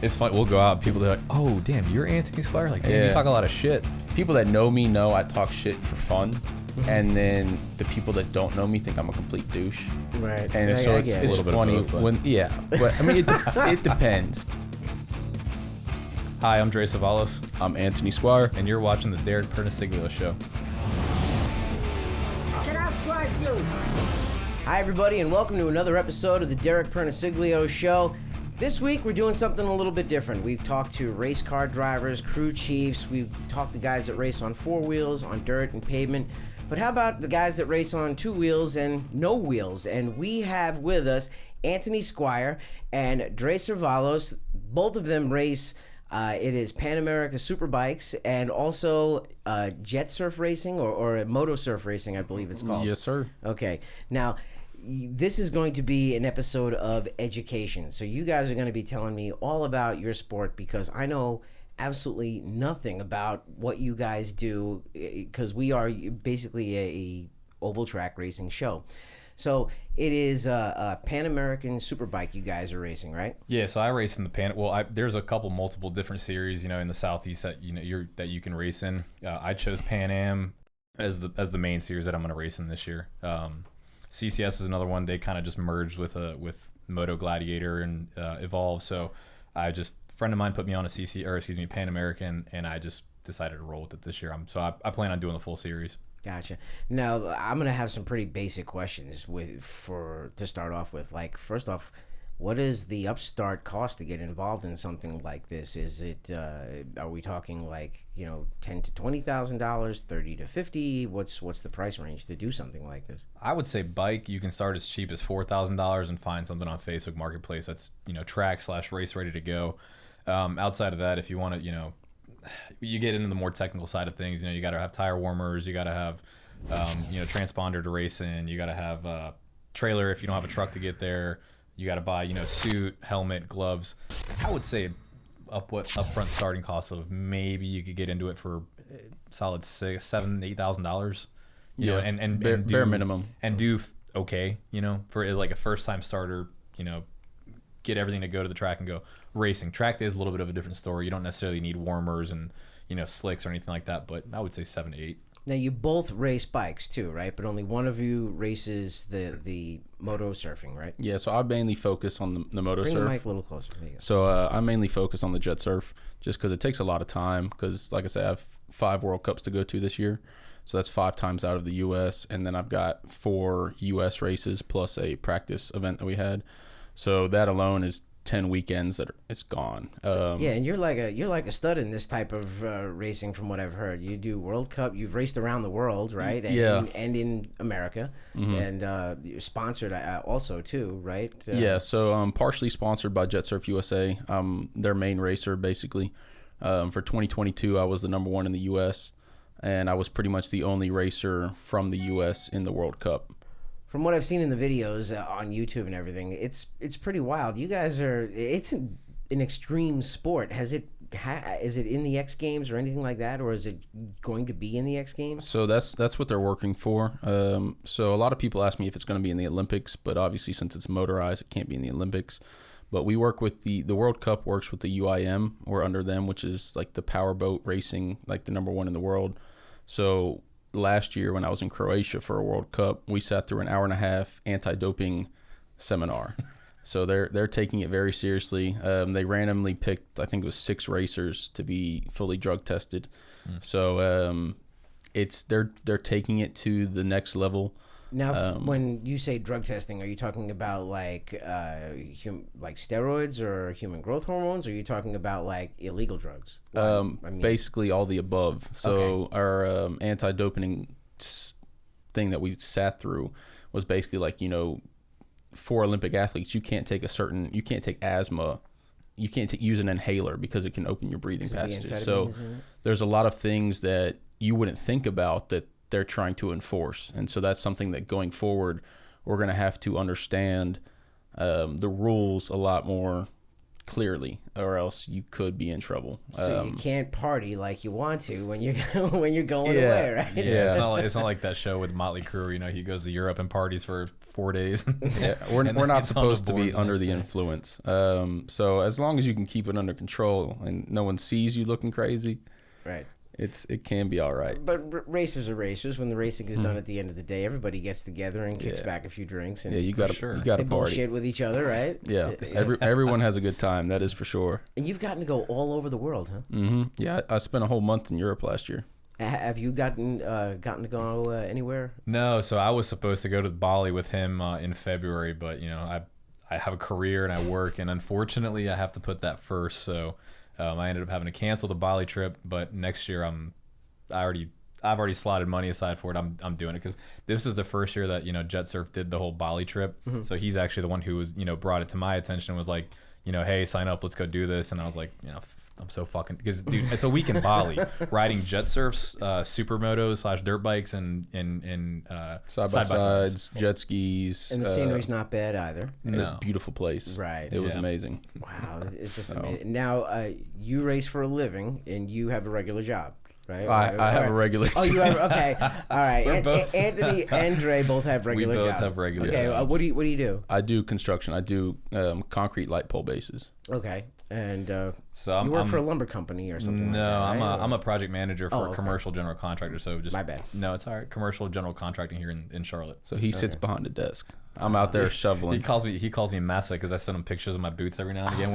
It's fun. We'll go out and people are like, oh, damn, you're Antony Squire? Like, damn, you talk a lot of shit. People that know me know I talk shit for fun. And then the people that don't know me think I'm a complete douche. Right. And so it's funny when, but I mean, it depends. Hi, I'm Derek Cevallos. I'm Antony Squire. And you're watching the Derek Pernesiglio Show. Get out, drive you! Hi, everybody, and welcome to another episode of the Derek Pernesiglio Show. This week, we're doing something a little bit different. We've talked to race car drivers, crew chiefs. We've talked to guys that race on four wheels, on dirt and pavement. But how about the guys that race on two wheels and no wheels? And we have with us Antony Squire and Derek Cevallos. Both of them race. It is Pan America Superbikes and also jet surf racing or moto surf racing, I believe it's called. Yes, sir. Okay. Now, this is going to be an episode of education. So you guys are going to be telling me all about your sport because I know absolutely nothing about what you guys do because we are basically a oval track racing show. So it is a Pan American Superbike you guys are racing, right? Yeah, so I race in the Pan. Well, there's a couple multiple different series, in the Southeast that that you can race in. I chose Pan Am as the main series that I'm going to race in this year. CCS is another one. They kind of just merged with Moto Gladiator and Evolve. So a friend of mine put me on a Pan American, and I just decided to roll with it this year. I plan on doing the full series. Gotcha. Now I'm gonna have some pretty basic questions to start off with. Like, first off, what is the upstart cost to get involved in something like this? Is it are we talking like $10,000 to $20,000, $30,000 to $50,000? What's the price range to do something like this? I would say bike. You can start as cheap as $4,000 and find something on Facebook Marketplace that's track/race ready to go. Outside of that, if you want to you get into the more technical side of things. You got to have tire warmers. You got to have, transponder to race in. You got to have a trailer if you don't have a truck to get there. You got to buy, suit, helmet, gloves. I would say upfront starting cost of maybe you could get into it for solid $7,000 to $8,000. And bare minimum, and do okay. For like a first time starter. Get everything to go to the track and go racing. Track day is a little bit of a different story. You don't necessarily need warmers and slicks or anything like that, but I would say 7 to 8. Now you both race bikes too, right? But only one of you races the moto surfing, right? Yeah, so I mainly focus on the moto surf. Bring the mic a little closer. There you go. So I mainly focus on the jet surf just because it takes a lot of time because, like I said, I have 5 World Cups to go to this year. So that's 5 times out of the U.S. And then I've got 4 U.S. races plus a practice event that we had. So that alone is 10 weekends that it's gone. Yeah, and you're like a stud in this type of racing, from what I've heard. You do World Cup. You've raced around the world, right? And, yeah. And in America, and you're sponsored also too, right? Yeah. So I'm partially sponsored by Jet Surf USA. Their main racer basically. For 2022, I was the number 1 in the U.S. and I was pretty much the only racer from the U.S. in the World Cup. From what I've seen in the videos on YouTube and everything, it's pretty wild. You guys it's an extreme sport. Is it in the X Games or anything like that, or is it going to be in the X Games? So that's what they're working for. So a lot of people ask me if it's going to be in the Olympics, but obviously since it's motorized, it can't be in the Olympics. But we work with the World Cup works with the UIM. We're under them, which is like the powerboat racing, like the number 1 in the world. So last year when I was in Croatia for a World Cup, we sat through an 1.5-hour anti-doping seminar. So they're taking it very seriously. They randomly picked, I think it was 6 racers to be fully drug tested. So they're taking it to the next level. Now, when you say drug testing, are you talking about like steroids or human growth hormones? Or are you talking about like illegal drugs? Basically all the above. So Okay. Our anti-doping thing that we sat through was basically like, for Olympic athletes, you can't take asthma. You can't use an inhaler because it can open your breathing passages. So there's a lot of things that you wouldn't think about that they're trying to enforce. And so that's something that going forward, we're going to have to understand the rules a lot more clearly, or else you could be in trouble. So you can't party like you want to when you're when you're going Yeah. away, right? Yeah. It's not like that show with Motley Crue. You know, he goes to Europe and parties for 4 days. Yeah, we're And not then gets on the supposed to be board the under next the day. influence. So as long as you can keep it under control and no one sees you looking crazy, Right. it can be all right. But racers are racers. When the racing is done at the end of the day, everybody gets together and kicks Yeah. back a few drinks, and Yeah, you got sure. to they party. bullshit with each other, right? Yeah, everyone has a good time. That is for sure. And you've gotten to go all over the world, huh? Yeah, I spent a whole month in Europe last year. Have you gotten to go anywhere? No, so I was supposed to go to Bali with him in February, but you know, I have a career and I work, and unfortunately, I have to put that first. So I ended up having to cancel the Bali trip. But next year, I've already slotted money aside for it. I'm doing it because this is the first year that, you know, Jet Surf did the whole Bali trip. So he's actually the one who was, you know, brought it to my attention and was like, you know, hey, sign up, let's go do this. And I was like, you know, I'm so fucking, because dude, it's a week in Bali riding jet surfs, supermotos / dirt bikes and Side by sides, jet skis. And the scenery's not bad either. No. Beautiful place. Right. It was Yeah. amazing. Wow, it's just amazing. Now, you race for a living, and you have a regular job, right? I have a regular Oh, you have okay. All right. both- Anthony and Dre both have regular both jobs. have regular Okay. jobs. What do you do? I do construction. I do concrete light pole bases. Okay. And So you work for a lumber company or something? No, like that, right? I'm a project manager for Oh, a okay. commercial general contractor. So just My bad. No, it's all right. Commercial general contracting here in Charlotte. So he sits behind a desk. I'm out there He shoveling. calls me massa because I send him pictures of my boots every now and again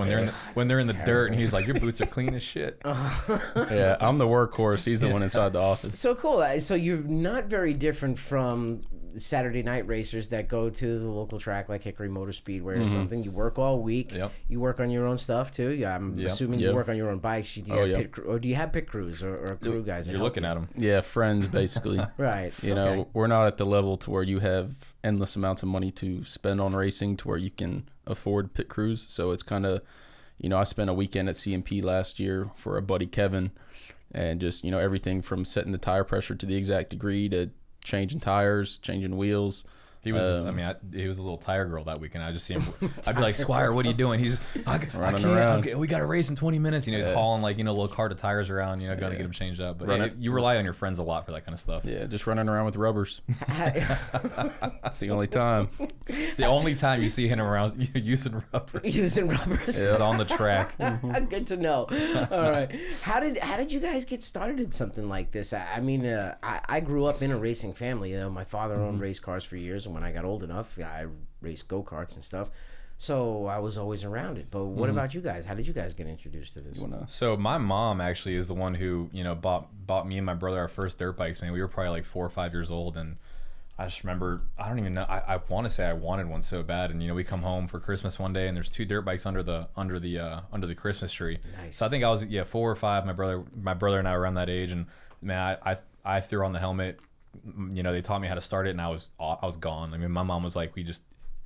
when they're in the dirt, and he's like, your boots are clean as shit. Yeah, I'm the workhorse. He's the one inside the office. So cool. So you're not very different from Saturday night racers that go to the local track like Hickory Motor Speedway or something. You work all week. Yep. You work on your own stuff too. Yeah, I'm Yep. assuming Yep. you work on your own bikes. Do you Oh, have yeah. pit crew, or do you have pit crews or crew guys? that You're help looking you? at him. Yeah, friends basically. Right. You know, we're not at the level to where you have endless amounts of money to spend on racing to where you can afford pit crews. So it's kind of, you know, I spent a weekend at CMP last year for a buddy Kevin, and just, you know, everything from setting the tire pressure to the exact degree to changing tires, changing wheels. He was, he was a little tire girl that weekend. I just see him. I'd be like, Squire, what are you doing? He's Running around. We got to race in 20 minutes. You know, he's hauling like, you know, a little cart of tires around, you know, going to get them changed up. But Running- you rely on your friends a lot for that kind of stuff. Yeah, just running around with rubbers. It's the only time. It's the only time you see him around using rubber. Using rubbers. He's on the track. Good to know. All right. How did you guys get started in something like this? I mean, I grew up in a racing family. My father owned race cars for years, and when I got old enough, I raced go-karts and stuff. So I was always around it. But what about you guys? How did you guys get introduced to this? So my mom actually is the one who, you know, bought me and my brother our first dirt bikes. Man, we were probably like 4 or 5 years old, and I just remember, I don't even know, I want to say I wanted one so bad. And you know, we come home for Christmas one day, and there's 2 dirt bikes under the Christmas tree. Nice. So I think I was 4 or 5. My brother and I were around that age, and man, I threw on the helmet. You know, they taught me how to start it, and I was gone. I mean, my mom was like,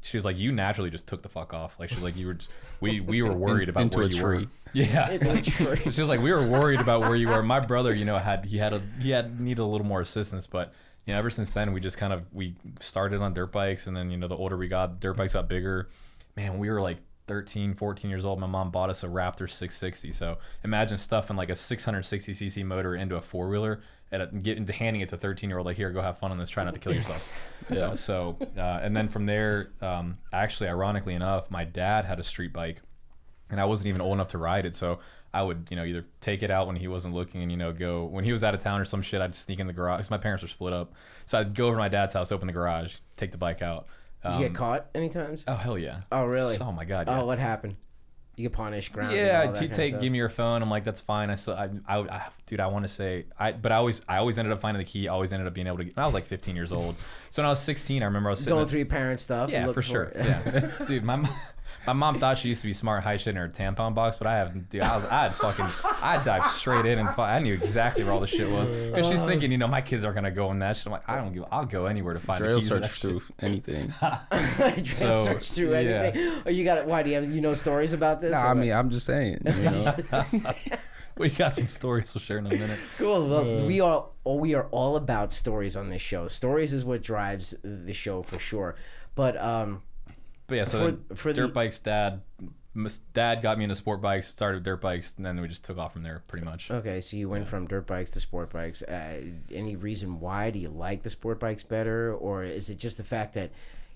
she was like, you naturally just took the fuck off. Like, she's like, you were just, we were worried about into where a you tree. were. Yeah. Into a tree. She was like, we were worried about where you were. My brother, you know, needed a little more assistance, but you know, ever since then, we started on dirt bikes, and then, you know, the older we got, dirt bikes got bigger. Man, when we were like 13, 14 years old, my mom bought us a Raptor 660. So imagine stuffing like a 660cc motor into a 4-wheeler and handing it to a 13-year-old, like, here, go have fun on this, try not to kill yourself. Yeah. And then from there, actually, ironically enough, my dad had a street bike, and I wasn't even old enough to ride it. So I would, you know, either take it out when he wasn't looking, and, you know, go when he was out of town or some shit, I'd sneak in the garage, because my parents were split up. So I'd go over to my dad's house, open the garage, take the bike out. Did you get caught any times? Oh, hell yeah. Oh, really? Oh, my God, yeah. Oh, what happened? You get punished, grounded. Yeah, all that kind of stuff? give me your phone. I'm like, that's fine. Dude, I want to say, but I always ended up finding the key. Always ended up being able to. I was like 15 years old. So when I was 16, I remember I was sitting Going through your parents' stuff. Yeah, and for looking sure. Yeah, dude, my mom thought she used to be smart, high shit in her tampon box, but I haven't. Dude, I dived straight in, and I knew exactly where all the shit was, because she's thinking, you know, my kids aren't gonna go in that shit. I'm like, I'll go anywhere to find the Trail keys to search that shit. through anything. Just search through anything. Oh, you got it. Why do you have stories about this? No, I mean, I'm just saying. You know? We got some stories we'll share in a minute. Cool. Well, we are all about stories on this show. Stories is what drives the show for sure. But yeah, so for dirt bikes, dad Dad got me into sport bikes, started dirt bikes, and then we just took off from there pretty much. Okay, so you went from dirt bikes to sport bikes. Any reason why? Do you like the sport bikes better, or is it just the fact that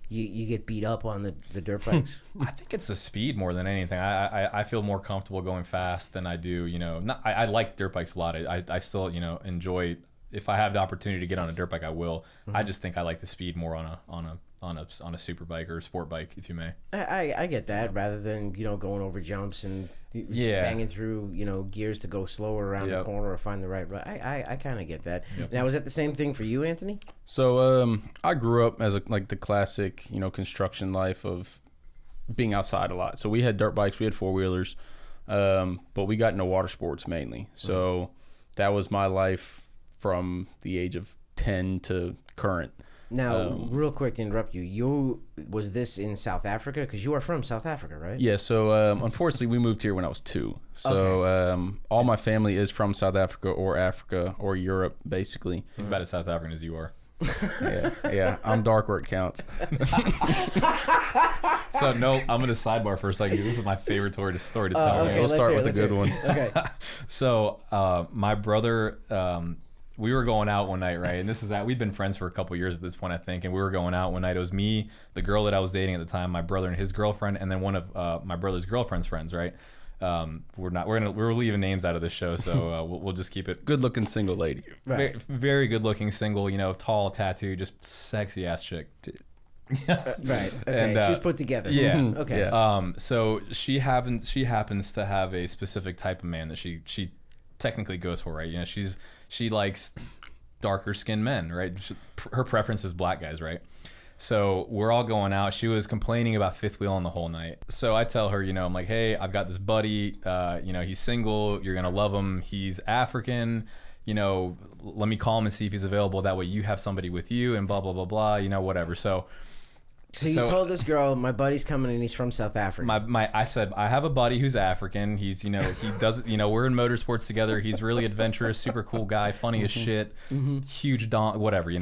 you get beat up on the dirt bikes? I think it's the speed more than anything. I feel more comfortable going fast than I do, I like dirt bikes a lot. I still, enjoy, if I have the opportunity to get on a dirt bike, I will. I just think I like the speed more on a super bike or a sport bike, if you may. I get that, rather than going over jumps and just banging through gears to go slower around the corner or find the right ride. I kind of get that. Now, was that the same thing for you, Anthony? So I grew up as the classic construction life of being outside a lot. So we had dirt bikes, we had four-wheelers, but we got into water sports mainly. So that was my life from the age of 10 to current. Now, real quick to interrupt you, was this in South Africa? Because you are from South Africa, right? Yeah, so unfortunately we moved here when I was 2. So all my family is from South Africa or Europe, basically. He's about as South African as you are. Yeah, I'm dark where it counts. So, no, I'm going to sidebar for a second. This is my favorite story to tell. Okay, we'll start with a good one. Okay. So, my brother... we were going out one night, right? And we'd been friends for a couple years at this point, I think. And we were going out one night. It was me, the girl that I was dating at the time, my brother and his girlfriend, and then one of my brother's girlfriend's friends, right? We're leaving names out of this show, so we'll just keep it. Good looking single lady. Right. Very good looking single, tall, tattoo, just sexy ass chick. Right. Okay. And, she was put together. Yeah. Okay. Yeah. So she happens to have a specific type of man that she technically goes for, right? She likes darker skinned men, right? Her preference is black guys, right? So we're all going out. She was complaining about fifth wheeling the whole night. So I tell her, I'm like, hey, I've got this buddy, he's single. You're going to love him. He's African. Let me call him and see if he's available. That way you have somebody with you and blah, blah, blah, blah, whatever. So you told this girl, my buddy's coming and he's from South Africa. I said, I have a buddy who's African. He's, he does, we're in motorsports together. He's really adventurous, super cool guy, funny as shit, huge don, whatever,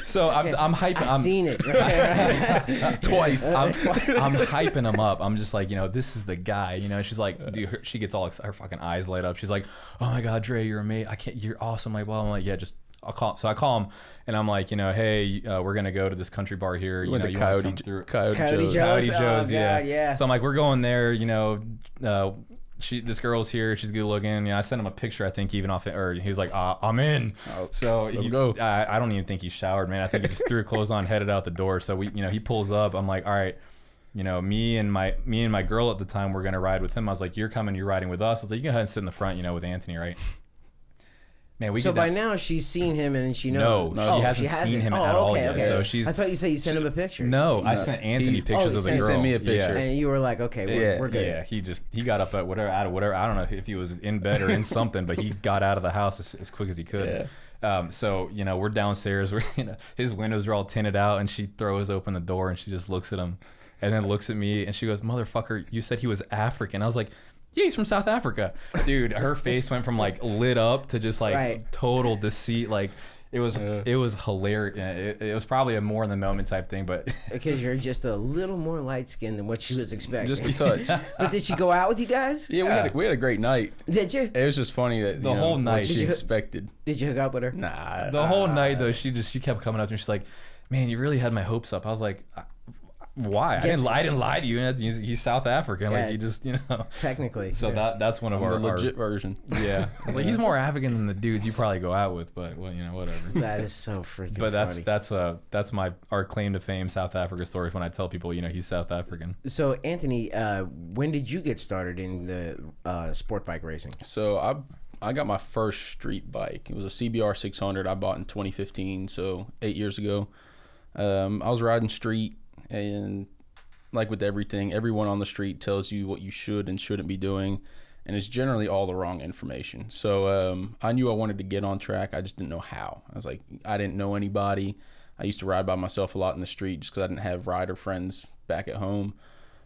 So I'm hyping. I've seen it. Right. Twice. I'm hyping him up. I'm just like, this is the guy, she's like, dude, she gets all excited, her fucking eyes light up. She's like, oh my God, Dre, you're amazing. You're awesome. Like, well, I'm like, yeah, just, I'll call. So I call him and I'm like, hey, we're gonna go to this country bar here. You went to Coyote Joe's. Coyote Joe's, yeah. So I'm like, we're going there. This girl's here. She's good looking. I sent him a picture. I think even off it, or he was like, I'm in. So let's go. I don't even think he showered, man. I think he just threw clothes on, headed out the door. So he pulls up. I'm like, all right. Me and my girl at the time were gonna ride with him. I was like, you're coming. You're riding with us. I was like, you can go ahead and sit in the front. with Anthony, right? Man, so by now she's seen him and she knows. No, she hasn't seen him at all yet. Okay. So I thought you said you sent him a picture. No, I sent Anthony pictures of the girl. He sent me a picture, and you were like, okay, we're good. Yeah, he got up at whatever. I don't know if he was in bed or in something, but he got out of the house as quick as he could. Yeah. So we're downstairs. His windows are all tinted out, and she throws open the door and she just looks at him, and then looks at me and she goes, "Motherfucker, you said he was African." I was like, yeah, he's from South Africa. Dude, her face went from like lit up to just like total deceit. Like it was hilarious. It was probably a more in the moment type thing, but because you're just a little more light skinned than what she was expecting. Just a touch. But did she go out with you guys? Yeah, we had a great night. Did you? It was just funny that the whole night she expected. Did you hook up with her? Nah. The whole night though, she kept coming up to me. She's like, "Man, you really had my hopes up." I was like, why? I didn't lie to you. He's South African. Yeah, like, you just, Technically. So that's one of our legit version. Yeah. I was like, he's more African than the dudes you probably go out with, but well, whatever. That is so freaking But funny. that's our claim to fame South Africa stories when I tell people, he's South African. So Anthony, when did you get started in the sport bike racing? So I got my first street bike. It was a CBR 600 I bought in 2015, so 8 years ago. I was riding street. And like with everything, everyone on the street tells you what you should and shouldn't be doing, and it's generally all the wrong information. So I knew I wanted to get on track. I just didn't know how. I was like, I didn't know anybody. I used to ride by myself a lot in the street just because I didn't have rider friends back at home.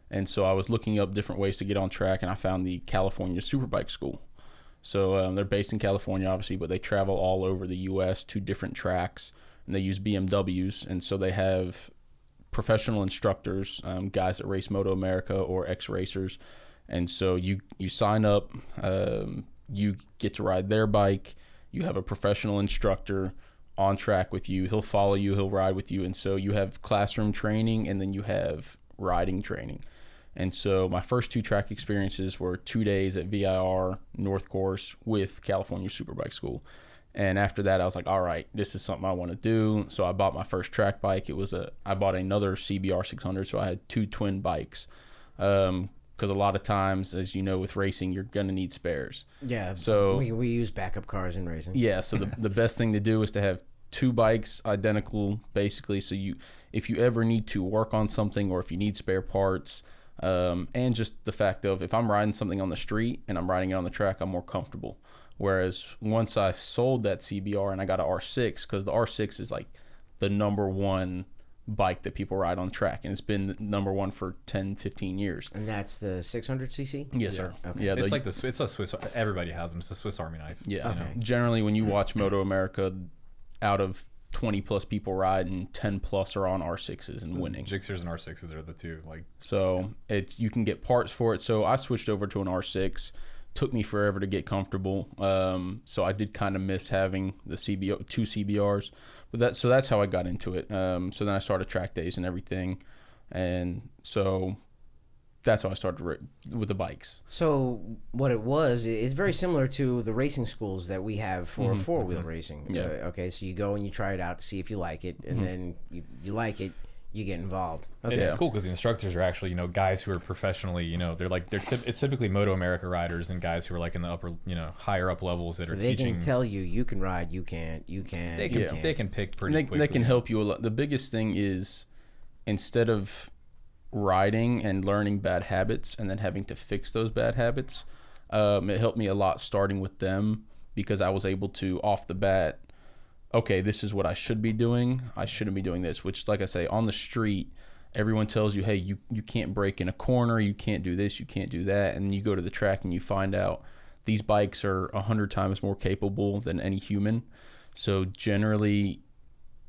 And so I was looking up different ways to get on track, and I found the California Superbike School. So they're based in California, obviously, but they travel all over the U.S. to different tracks, and they use BMWs. And so they have professional instructors, guys that race Moto America or ex-racers. And so you sign up, you get to ride their bike. You have a professional instructor on track with you. He'll follow you, he'll ride with you. And so you have classroom training, and then you have riding training. And so my first 2 track experiences were 2 days at VIR North Course with California Superbike School. And after that, I was like, all right, this is something I want to do. So I bought my first track bike. I bought another CBR 600, so I had 2 twin bikes. Because a lot of times, as you know, with racing, you're going to need spares. Yeah, so we use backup cars in racing. Yeah, so the best thing to do is to have 2 bikes identical, basically. So if you ever need to work on something, or if you need spare parts, and just the fact of, if I'm riding something on the street and I'm riding it on the track, I'm more comfortable. Whereas once I sold that CBR and I got an R6, because the R6 is like the number one bike that people ride on track, and it's been number one for 10, 15 years. And that's the 600cc? Yes, sir. Okay. Yeah, it's a Swiss. Everybody has them. It's a Swiss Army knife. Yeah. Okay. Generally, when you watch Moto America, out of 20 plus people riding, 10 plus are on R6s and winning. Gixxers and R6s are the 2. So you can get parts for it. So I switched over to an R6. Took me forever to get comfortable. So I did kind of miss having the 2 CBRs, but that's how I got into it. So then I started track days and everything, and so that's how I started with the bikes. So what it was, it's very similar to the racing schools that we have for four-wheel racing. Yeah. Okay, so you go and you try it out to see if you like it, and then you like it, you get involved. Okay. And it's cool because the instructors are actually, guys who are professionally, it's typically Moto America riders and guys who are like in the upper, higher up levels that are They teaching. can tell you can ride, you can't, you can. They can pick pretty quickly. They can help you a lot. The biggest thing is, instead of riding and learning bad habits and then having to fix those bad habits, it helped me a lot starting with them, because I was able to, off the bat, okay, this is what I should be doing. I shouldn't be doing this, which, like I say, on the street, everyone tells you, hey, you can't brake in a corner, you can't do this, you can't do that. And then you go to the track and you find out these bikes are 100 times more capable than any human. So generally,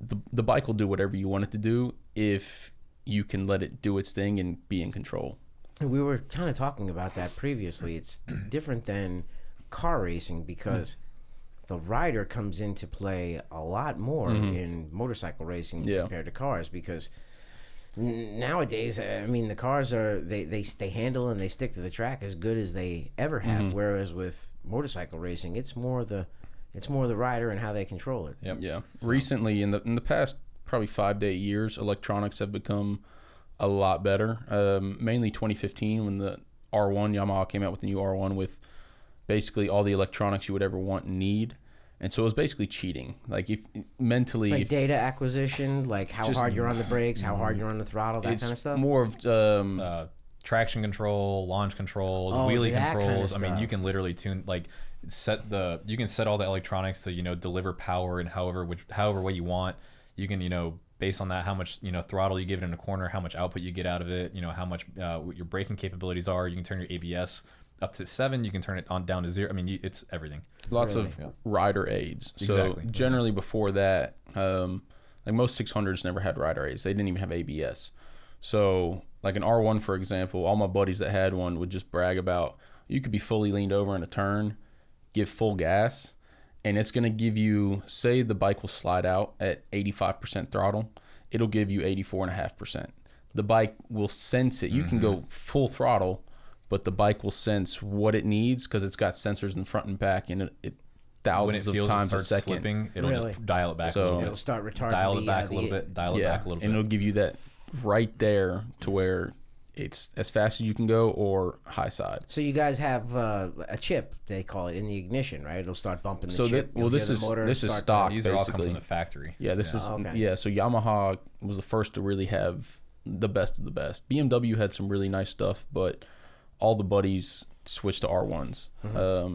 the bike will do whatever you want it to do if you can let it do its thing and be in control. We were kind of talking about that previously. It's different than car racing because the rider comes into play a lot more in motorcycle racing compared to cars, because nowadays, I mean, the cars are they handle and they stick to the track as good as they ever have. Whereas with motorcycle racing, it's more the rider and how they control it. Yep. Yeah. So. Recently, in the past probably 5 to 8 years, electronics have become a lot better. Mainly 2015, when the R1 Yamaha came out with the new R1 with basically all the electronics you would ever want and need. And so it was basically cheating. Like, if mentally, like data acquisition, like how hard you're on the brakes, how hard you're on the throttle, that kind of stuff. More of traction control, launch controls, wheelie controls. I mean, you can literally tune, you can set all the electronics to, deliver power in however way you want. You can, based on that, how much, throttle you give it in a corner, how much output you get out of it, how much what your braking capabilities are. You can turn your ABS up to 7, you can turn it on down to 0. I mean, it's everything. Lots of rider aids. Exactly. So generally before that, like most 600s never had rider aids. They didn't even have ABS. So like an R1, for example, all my buddies that had one would just brag about, you could be fully leaned over in a turn, give full gas, and it's going to give you, say the bike will slide out at 85% throttle, it'll give you 84.5%. The bike will sense it. You can go full throttle, but the bike will sense what it needs because it's got sensors in the front and back, and it thousands of times a second. Slipping, it'll just dial it back So a little bit. It'll start retarding. Dial it back a little bit. Dial it back a little bit. And it'll give you that right there to where it's as fast as you can go or high side. So you guys have a chip, they call it, in the ignition, right? It'll start bumping the chip. This is stock. These are all come from the factory. Yeah, So Yamaha was the first to really have the best of the best. BMW had some really nice stuff, but all the buddies switched to R1s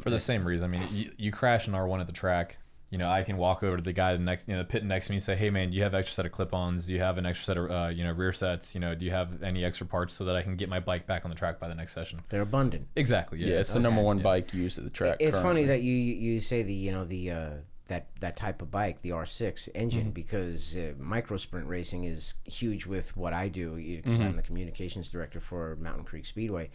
for the same reason. I mean, you crash an R1 at the track. I can walk over to the guy the pit next to me and say, "Hey, man, do you have an extra set of clip-ons? Do you have an extra set of rear sets? Do you have any extra parts so that I can get my bike back on the track by the next session?" They're abundant. Exactly. Yeah, it's the number one bike used at the track. It's currently. funny that you say the that type of bike, the R6 engine, because micro sprint racing is huge with what I do, because I'm the communications director for Mountain Creek Speedway,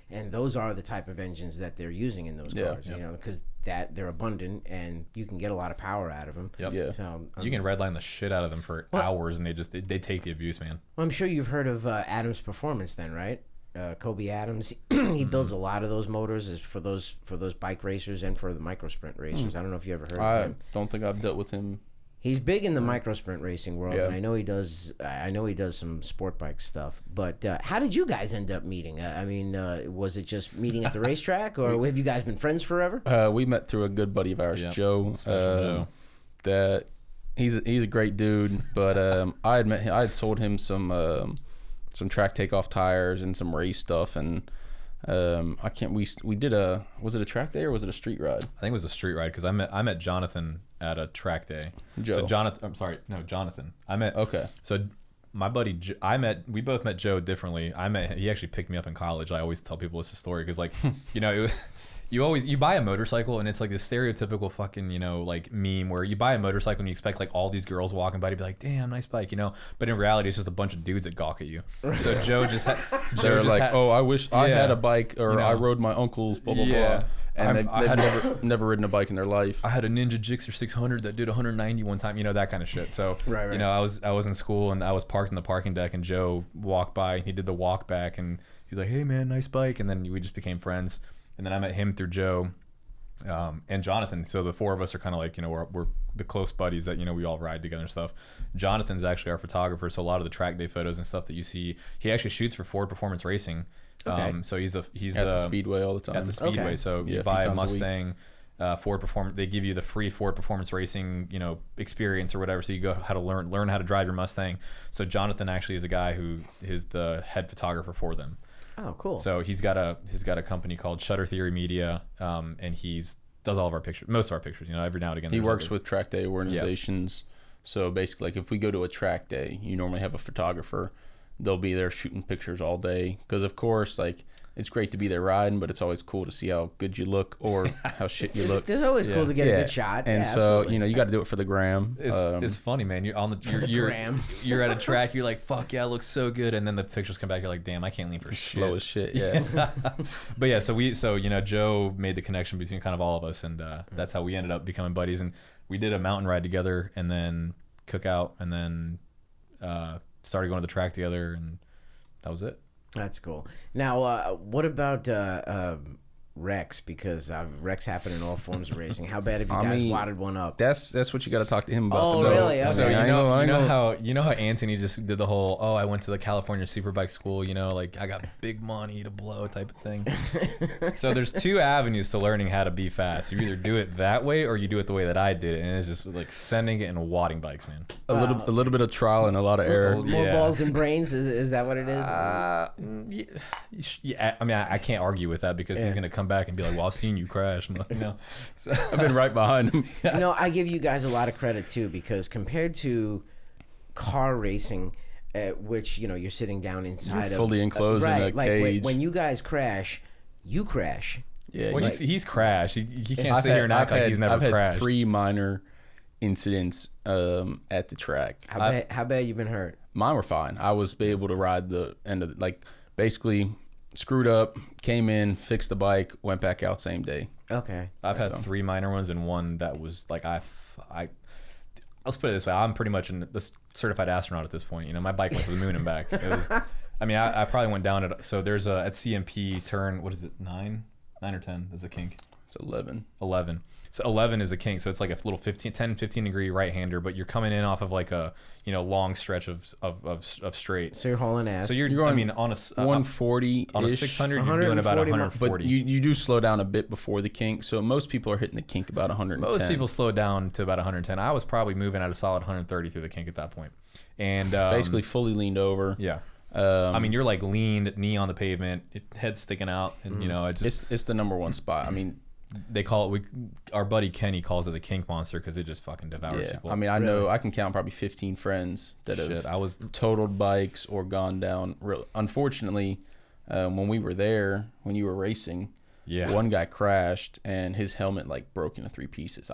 and those are the type of engines that they're using in those cars. You know, because they're abundant and you can get a lot of power out of them. So, you can redline the shit out of them for hours, and they take the abuse, man. Well, I'm sure you've heard of Adams Performance, then, right? Kobe Adams, he builds a lot of those motors for those bike racers and for the micro sprint racers. I don't know if you ever heard of him. I don't think I've dealt with him. He's big in the micro sprint racing world, and I know he does some sport bike stuff. But how did you guys end up meeting? I mean, was it just meeting at the racetrack, or have you guys been friends forever? We met through a good buddy of ours, Joe. Joe. That he's a great dude, but I had met him. I had sold him some track takeoff tires and some race stuff, and I can't. We did was it a track day or was it a street ride? I think it was a street ride because I met Jonathan at a track day. Joe. So Jonathan. Okay. So my buddy, we both met Joe differently. He actually picked me up in college. I always tell people it's a story because, like, you know, you buy a motorcycle and it's like this stereotypical fucking, you know, like meme where you buy a motorcycle and you expect like all these girls walking by to be like, damn, nice bike, you know, but in reality it's just a bunch of dudes that gawk at you. So Joe just they're like, oh, I wish I had a bike, or you know, I rode my uncle's blah blah blah. And they've never ridden a bike in their life. I had a Ninja Gixxer 600 that did 190 one time, you know, that kind of shit. So, right. You know, I was in school and I was parked in the parking deck and Joe walked by and he did the walk back and he's like, hey man, nice bike. And then we just became friends. And then I met him through Joe and Jonathan. So the four of us are kind of like, you know, we're the close buddies that, you know, we all ride together and stuff. Jonathan's actually our photographer. So a lot of the track day photos and stuff that you see, he actually shoots for Ford Performance Racing. Okay. So he's at the Speedway all the time. At the Speedway. Okay. So you buy a Mustang, Ford Performance. They give you the free Ford Performance Racing, you know, experience or whatever. So you go how to learn how to drive your Mustang. So Jonathan actually is the guy who is the head photographer for them. Oh, cool. So he's got a company called Shutter Theory Media, and does all of our pictures, most of our pictures. You know, every now and again. He works with track day organizations. Yeah. So basically, like if we go to a track day, you normally have a photographer. They'll be there shooting pictures all day because, of course, like it's great to be there riding, but it's always cool to see how good you look or how shit you look. It's always cool to get a good shot. And so absolutely. You know, you got to do it for the gram. It's funny, man. You're on you're at a track. You're like, fuck yeah, it looks so good. And then the pictures come back. You're like, damn, I can't lean for shit. Slow as shit. Yeah. But yeah, so you know, Joe made the connection between kind of all of us, and that's how we ended up becoming buddies. And we did a mountain ride together, and then cookout, and then started going to the track together, and that was it. That's cool. Now, what about wrecks? Because wrecks happen in all forms of racing. How bad have you guys wadded one up? That's what you got to talk to him about. Oh, really? Okay. So you know how Antony just did the whole, I went to the California Superbike School, you know, like I got big money to blow type of thing. So there's two avenues to learning how to be fast. You either do it that way or you do it the way that I did it, and it's just like sending it and wadding bikes, man. A little bit of trial and a lot of error. More balls and brains. Is that what it is? Yeah. I mean, I can't argue with that because he's gonna come back and be like, well, I've seen you crash. You know, so I've been right behind him. You know, I give you guys a lot of credit too, because compared to car racing, which, you know, you're sitting down inside you're fully enclosed in a cage. When you guys crash, you crash. Yeah, well, he's crashed. He can't sit here and act like he's never crashed. I've had 3 minor incidents at the track. How bad you been hurt? Mine were fine. I was able to ride the end of basically screwed up, came in, fixed the bike, went back out same day. Okay. I've had 3 minor ones and one that was like let's put it this way. I'm pretty much a certified astronaut at this point. You know, my bike went to the moon and back. It was, I mean, I probably went down so there's at CMP turn, what is it, 9 or 10 is a kink? It's 11. 11. So 11 is a kink. So it's like a little 10, 15 degree right hander, but you're coming in off of like a, you know, long stretch of straight. So you're hauling ass. So you're going, I mean, on a 140 on a 600, you're doing about 140. But you do slow down a bit before the kink. So most people are hitting the kink about 110. Most people slow down to about 110. I was probably moving at a solid 130 through the kink at that point. And basically fully leaned over. Yeah. I mean, you're like leaned, knee on the pavement, head sticking out, and you know, it's the number one spot. I mean, they call it, our buddy Kenny calls it the kink monster because it just fucking devours people. I mean, I know I can count probably 15 friends that have totaled bikes or gone down. Unfortunately, when we were there, when you were racing, Yeah. One guy crashed and his helmet like broke into 3 pieces.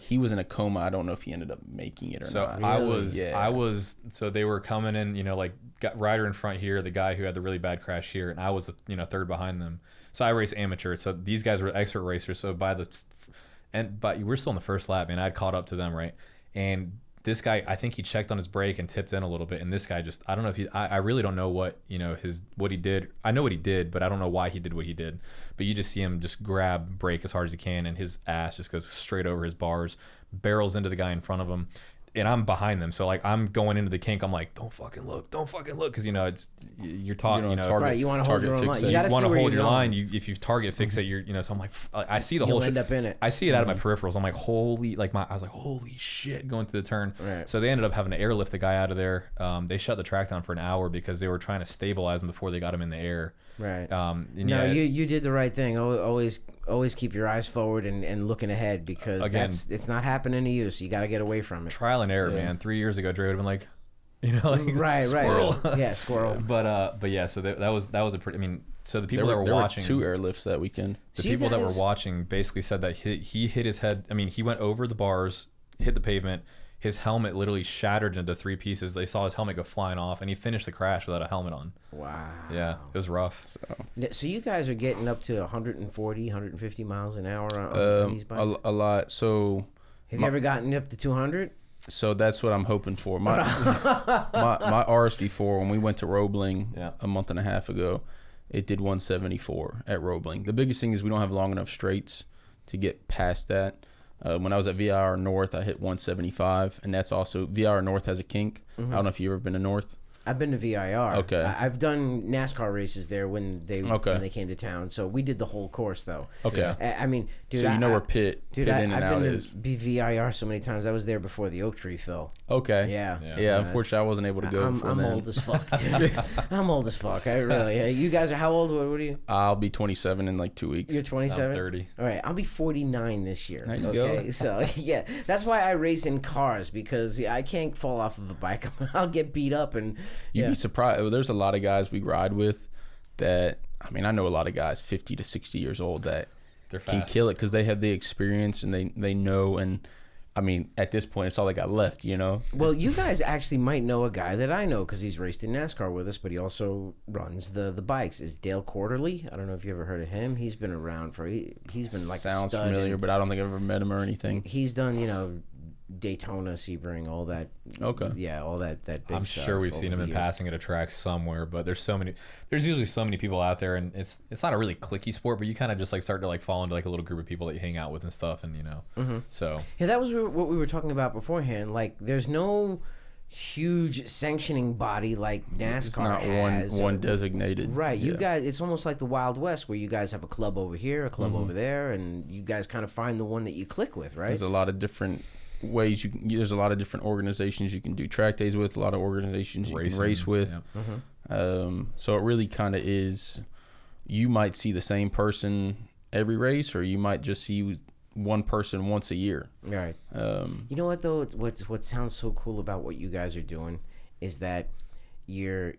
He was in a coma. I don't know if he ended up making it or so not. I was so they were coming in, like got rider in front here, the guy who had the really bad crash here, and I was third behind them. So I race amateur. So these guys were expert racers. So but we're still in the first lap, and I'd caught up to them, right? And this guy, I think he checked on his brake and tipped in a little bit, and this guy I don't know if I really don't know what he did. I know what he did, but I don't know why he did what he did. But you just see him just grab brake as hard as he can, and his ass just goes straight over his bars, barrels into the guy in front of him, and I'm behind them. So like I'm going into the kink, I'm like, don't fucking look, because you're taught, right, you want to hold your own line. You want to hold your line. If you target fixate, you're so I'm like, I see the whole You'll shit. end up in it. I see it out of my peripherals. I'm like, I was like, holy shit, going through the turn. Right. So they ended up having to airlift the guy out of there. They shut the track down for an hour because they were trying to stabilize him before they got him in the air. Right. You did the right thing. Always keep your eyes forward and looking ahead, because Again, it's not happening to you, so you got to get away from it. Trial and error, man. 3 years ago, Dre would have been like, right, squirrel. Right. Yeah, squirrel. But yeah, so that was a pretty. I mean, so the people that were watching, there were 2 airlifts that weekend. The people that were watching basically said that he hit his head. I mean, he went over the bars, hit the pavement. His helmet literally shattered into 3 pieces. They saw his helmet go flying off, and he finished the crash without a helmet on. Wow. Yeah, it was rough. So you guys are getting up to 140, 150 miles an hour on these bikes? A lot. So have you ever gotten up to 200? So that's what I'm hoping for. My RSV4, when we went to Roebling a month and a half ago, it did 174 at Roebling. The biggest thing is we don't have long enough straights to get past that. When I was at VIR North, I hit 175, and that's also VIR North has a kink. I don't know if you've ever been to North. I've been to VIR. Okay. I've done NASCAR races there when they came to town. So we did the whole course though. Okay. I mean, dude, so where pit in and out is. I've been to VIR so many times. I was there before the oak tree fell. Okay. Yeah. Unfortunately, I wasn't able to go. I'm old as fuck, dude. I'm old as fuck. I really. You guys are how old? What are you? I'll be 27 in like 2 weeks. You're 27. I'm 30. All right. I'll be 49 this year. There you go. So yeah, that's why I race in cars, because I can't fall off of a bike. I'll get beat up and. You'd be surprised. There's a lot of guys we ride with that. I mean, I know a lot of guys 50 to 60 years old that can kill it because they have the experience and they know. And I mean, at this point, it's all they got left, Well, you guys actually might know a guy that I know because he's raced in NASCAR with us, but he also runs the bikes. Is Dale Quarterly? I don't know if you ever heard of him. He's been around he's been like sounds familiar, but I don't think I've ever met him or anything. He's done, Daytona, Sebring, all that. Okay. Yeah, all that big I'm sure we've seen him in passing at a track somewhere, but there's usually so many people out there, and it's not a really cliquey sport, but you kind of just like start to like fall into like a little group of people that you hang out with and stuff, and so. Yeah, that was what we were talking about beforehand. Like, there's no huge sanctioning body like NASCAR it's not has. one designated. Right. You guys, it's almost like the Wild West where you guys have a club over here, a club over there, and you guys kind of find the one that you click with, right? There's a lot of different ways there's a lot of different organizations you can do track days with, a lot of organizations you can race with. So it really kind of is, you might see the same person every race, or you might just see one person once a year. Right. You know what though? What sounds so cool about what you guys are doing is that you're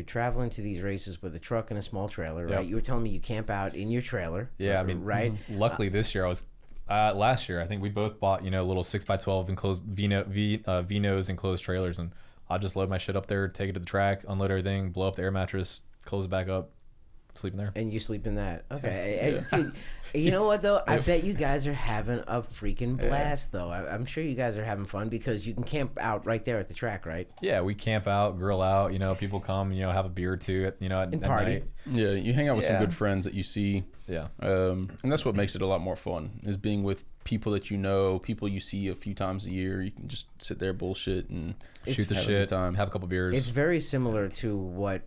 traveling to these races with a truck and a small trailer, right? You were telling me you camp out in your trailer. Yeah, I mean, right. Luckily this year I was. Last year, I think we both bought, little 6x12 enclosed Vinos enclosed trailers, and I'll just load my shit up there, take it to the track, unload everything, blow up the air mattress, close it back up, sleep in there. And you sleep in that. Okay. Dude, you know what, though? I bet you guys are having a freaking blast, though. I'm sure you guys are having fun because you can camp out right there at the track, right? Yeah, we camp out, grill out, people come, have a beer or two, at party. night. Yeah, you hang out with some good friends that you see. Yeah. And that's what makes it a lot more fun, is being with people that people you see a few times a year. You can just sit there, bullshit, and shoot the shit, have a couple beers. It's very similar to what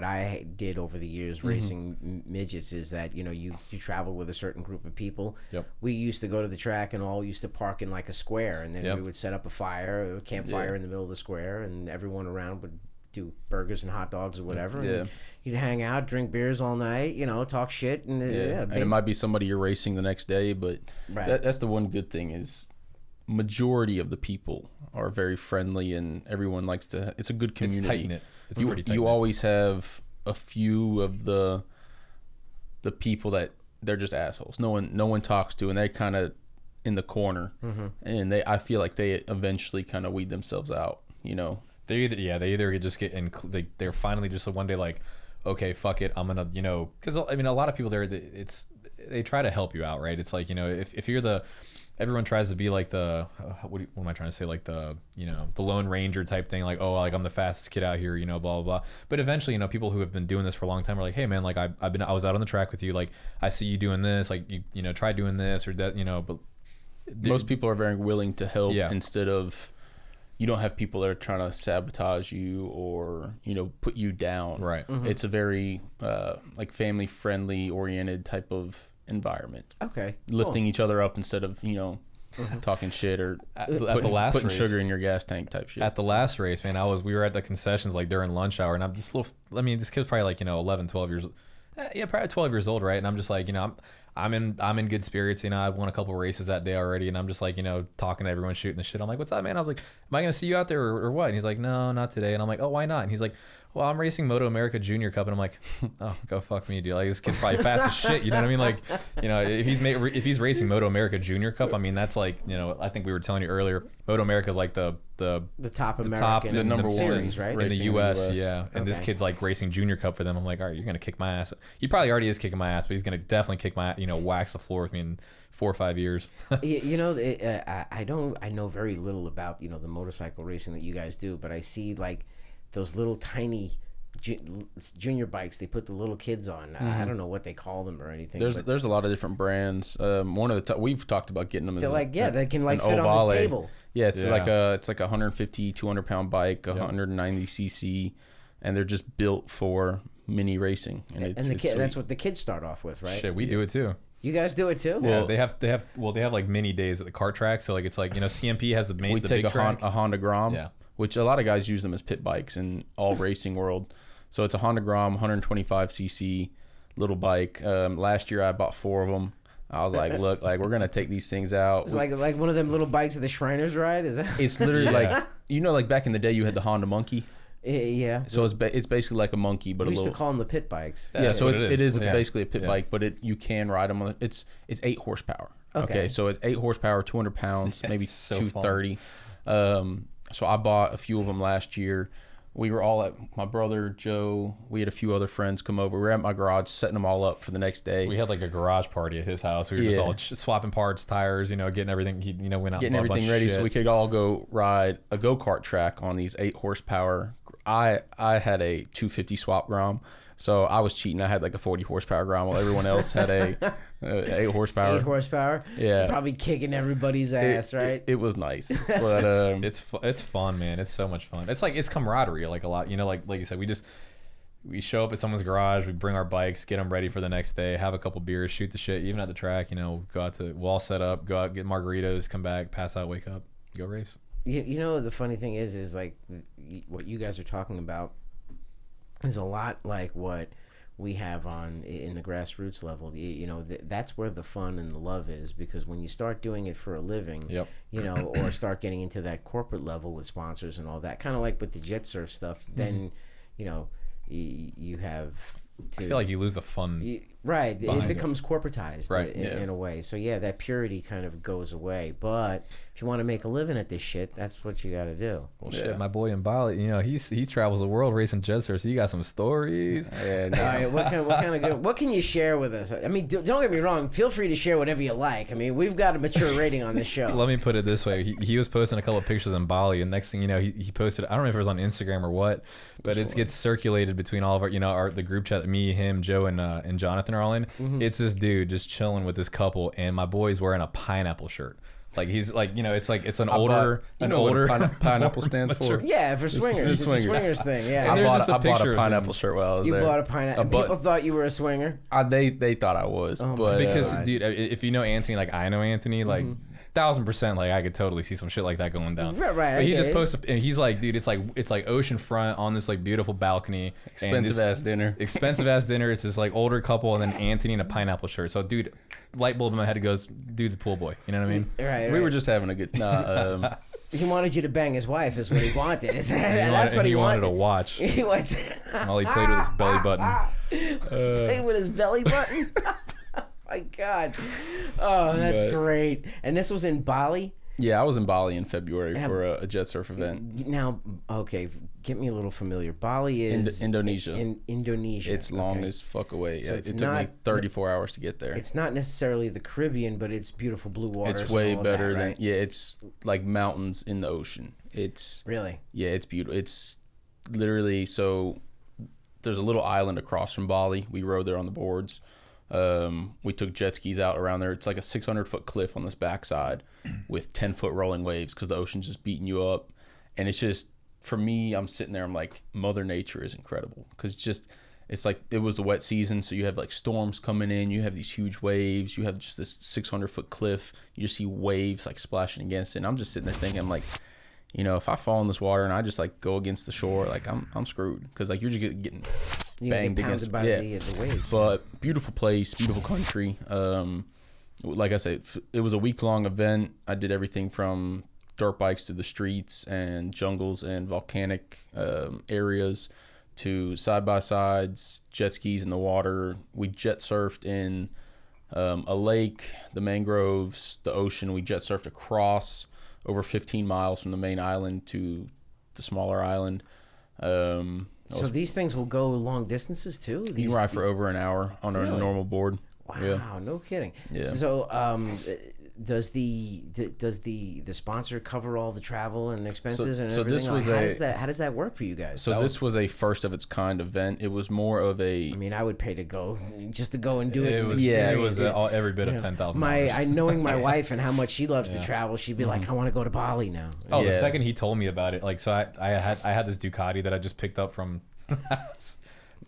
I did over the years racing midgets, is that you travel with a certain group of people. Yep. We used to go to the track and all used to park in like a square, and then we would set up a campfire in the middle of the square, and everyone around would do burgers and hot dogs or whatever. And you'd hang out, drink beers all night, talk shit, and and it might be somebody you're racing the next day, but that's the one good thing is majority of the people are very friendly, and everyone likes to. It's a good community. It's tight-knit. It's pretty tight-knit. You always have a few of the the people that they're just assholes. No one talks to, and they kind of in the corner, and I feel like they eventually kind of weed themselves out. They either just get in. They're finally just one day like, okay, fuck it, I'm gonna, because I mean a lot of people there, they try to help you out, right? It's like, if you're everyone tries to be like what am I trying to say, like the Lone Ranger type thing, like, oh, like I'm the fastest kid out here, blah blah blah. But eventually, people who have been doing this for a long time are like, hey man, like I was out on the track with you, like I see you doing this, like you try doing this or that, but most people are very willing to help instead of, you don't have people that are trying to sabotage you or put you down. Right. It's a very like family friendly oriented type of environment. Okay. Lifting each other up instead of talking shit or putting sugar in your gas tank type shit. At the last race, man, we were at the concessions like during lunch hour, and I'm just this kid's probably like 11, 12 years, probably 12 years old, right? And I'm just like, I'm in good spirits. I won a couple races that day already, and I'm just like, talking to everyone, shooting the shit. I'm like, what's up, man? I was like, am I gonna see you out there or what? And he's like, no, not today. And I'm like, oh, why not? And he's like, well, I'm racing Moto America Junior Cup. And I'm like, oh, go fuck me, dude. Like, this kid's probably fast as shit. You know what I mean? Like, if he's racing Moto America Junior Cup, I mean, that's like, I think we were telling you earlier, Moto America is like the top American, the number series, one, right? In the US, yeah. And this kid's like racing Junior Cup for them. I'm like, all right, you're gonna kick my ass. He probably already is kicking my ass, but he's gonna definitely kick my, wax the floor with me in 4 or 5 years. I know very little about the motorcycle racing that you guys do, but I see like those little tiny junior bikes they put the little kids on. I don't know what they call them or anything. There's a lot of different brands. One of the we've talked about getting them. They can like fit on this table. Yeah, it's like a 150, 200 pound bike, 190 cc, and they're just built for mini racing. And that's what the kids start off with, right? Shit, we do it too. You guys do it too? Yeah, they have like mini days at the kart track. So like it's like CMP has the we the take big track. a Honda Grom, Yeah. which a lot of guys use them as pit bikes in all racing world. So it's a Honda Grom, 125 cc little bike. Last year I bought 4 of them. I was like, look, like we're gonna take these things out. It's like one of them little bikes that the Shriners ride. Is that? It's literally like like back in the day you had the Honda Monkey. Yeah. So it's basically like a monkey, but we used to call them the pit bikes. Yeah. So it is basically a pit bike, but you can ride them on. It's 8 horsepower. Okay. So it's 8 horsepower, 200 pounds, maybe so 230. So I bought a few of them last year. We were all at my brother Joe. We had a few other friends come over. We were at my garage setting them all up for the next day. We had like a garage party at his house. We were just all swapping parts, tires, getting everything. He went out getting and bought everything ready so we could all go ride a go-kart track on these 8 horsepower. I had a 250 swap Grom, so I was cheating. I had like a 40 horsepower Grom while everyone else had a 8 horsepower. 8 horsepower. Yeah. You're probably kicking everybody's ass, right? It was nice, but it's fun, man. It's so much fun. It's like it's camaraderie, like a lot. Like you said, we show up at someone's garage, we bring our bikes, get them ready for the next day, have a couple beers, shoot the shit. Even at the track, we'll all set up, go out, get margaritas, come back, pass out, wake up, go race. The funny thing is like what you guys are talking about is a lot like what we have in the grassroots level. That's where the fun and the love is, because when you start doing it for a living, or start getting into that corporate level with sponsors and all that, kind of like with the jet surf stuff, then you have to, I feel like you lose the fun. Right. It becomes corporatized in a way. So that purity kind of goes away. But if you want to make a living at this shit, that's what you got to do. Well, shit, my boy in Bali, he travels the world racing jet surfs. So you got some stories. All right, what kind of good? What can you share with us? I mean, don't get me wrong. Feel free to share whatever you like. I mean, we've got a mature rating on this show. Let me put it this way: he was posting a couple of pictures in Bali, and next thing you know, he posted. I don't know if it was on Instagram or what, but it gets circulated between all of our, the group chat that me, him, Joe, and Jonathan are all in. Mm-hmm. It's this dude just chilling with this couple, and my boy's wearing a pineapple shirt. Like he's like, it's an older pineapple stands for. Yeah, for swingers. It's a swingers thing. Yeah, I bought a pineapple shirt while I was there. You bought a pineapple. People thought you were a swinger. They thought I was, but because dude, if you know Antony, like I know Antony, like 1000%, like I could totally see some shit like that going down. Right. But he just posted, and he's like, dude, it's like ocean front on this like beautiful balcony. Expensive ass dinner. It's this like older couple, and then Antony in a pineapple shirt. So dude, light bulb in my head goes, dude's a pool boy. You know what I mean? Right. We were just having a good. He wanted you to bang his wife is what he wanted. That's what he wanted. To watch He wants while he played with his belly button. play with his belly button. My God. Oh, that's great. And this was in Bali? Yeah, I was in Bali in February for a jet surf event. Now, okay, get me a little familiar. Bali is Indonesia. In Indonesia. It's long as fuck away. So it took me 34 hours to get there. It's not necessarily the Caribbean, but it's beautiful blue waters. It's way better that, right? than it's like mountains in the ocean. It's really it's beautiful. It's literally so. There's a little island across from Bali. We rode there on the boards. We took jet skis out around there. It's like a 600-foot cliff on this backside with 10-foot rolling waves because the ocean's just beating you up. And it's just, for me, I'm sitting there, I'm like, Mother Nature is incredible because it's like it was the wet season, so you have like storms coming in, you have these huge waves, you have just this 600-foot cliff, you just see waves like splashing against it. And I'm just sitting there thinking, I'm like, you know, if I fall in this water and I just like go against the shore, like I'm screwed because like you're just getting banged against by the waves. But beautiful place, beautiful country. Like I said, it was a week-long event. I did everything from dirt bikes through the streets and jungles and volcanic areas to side-by-sides, jet skis in the water. We jet surfed in a lake, the mangroves, the ocean. We jet surfed across over 15 miles from the main island to the smaller island. So these things will go long distances too? You can ride for over an hour on a normal board. Wow, yeah. No kidding. Yeah. So does the sponsor cover all the travel and expenses and everything? This was how does that work for you guys? So this was a first of its kind event. It was more of a. I mean, I would pay to go just to go and do it. It was every bit of $10,000. Knowing my wife and how much she loves to travel, she'd be like, I want to go to Bali now. Oh, the second he told me about it, like, so I had this Ducati that I just picked up from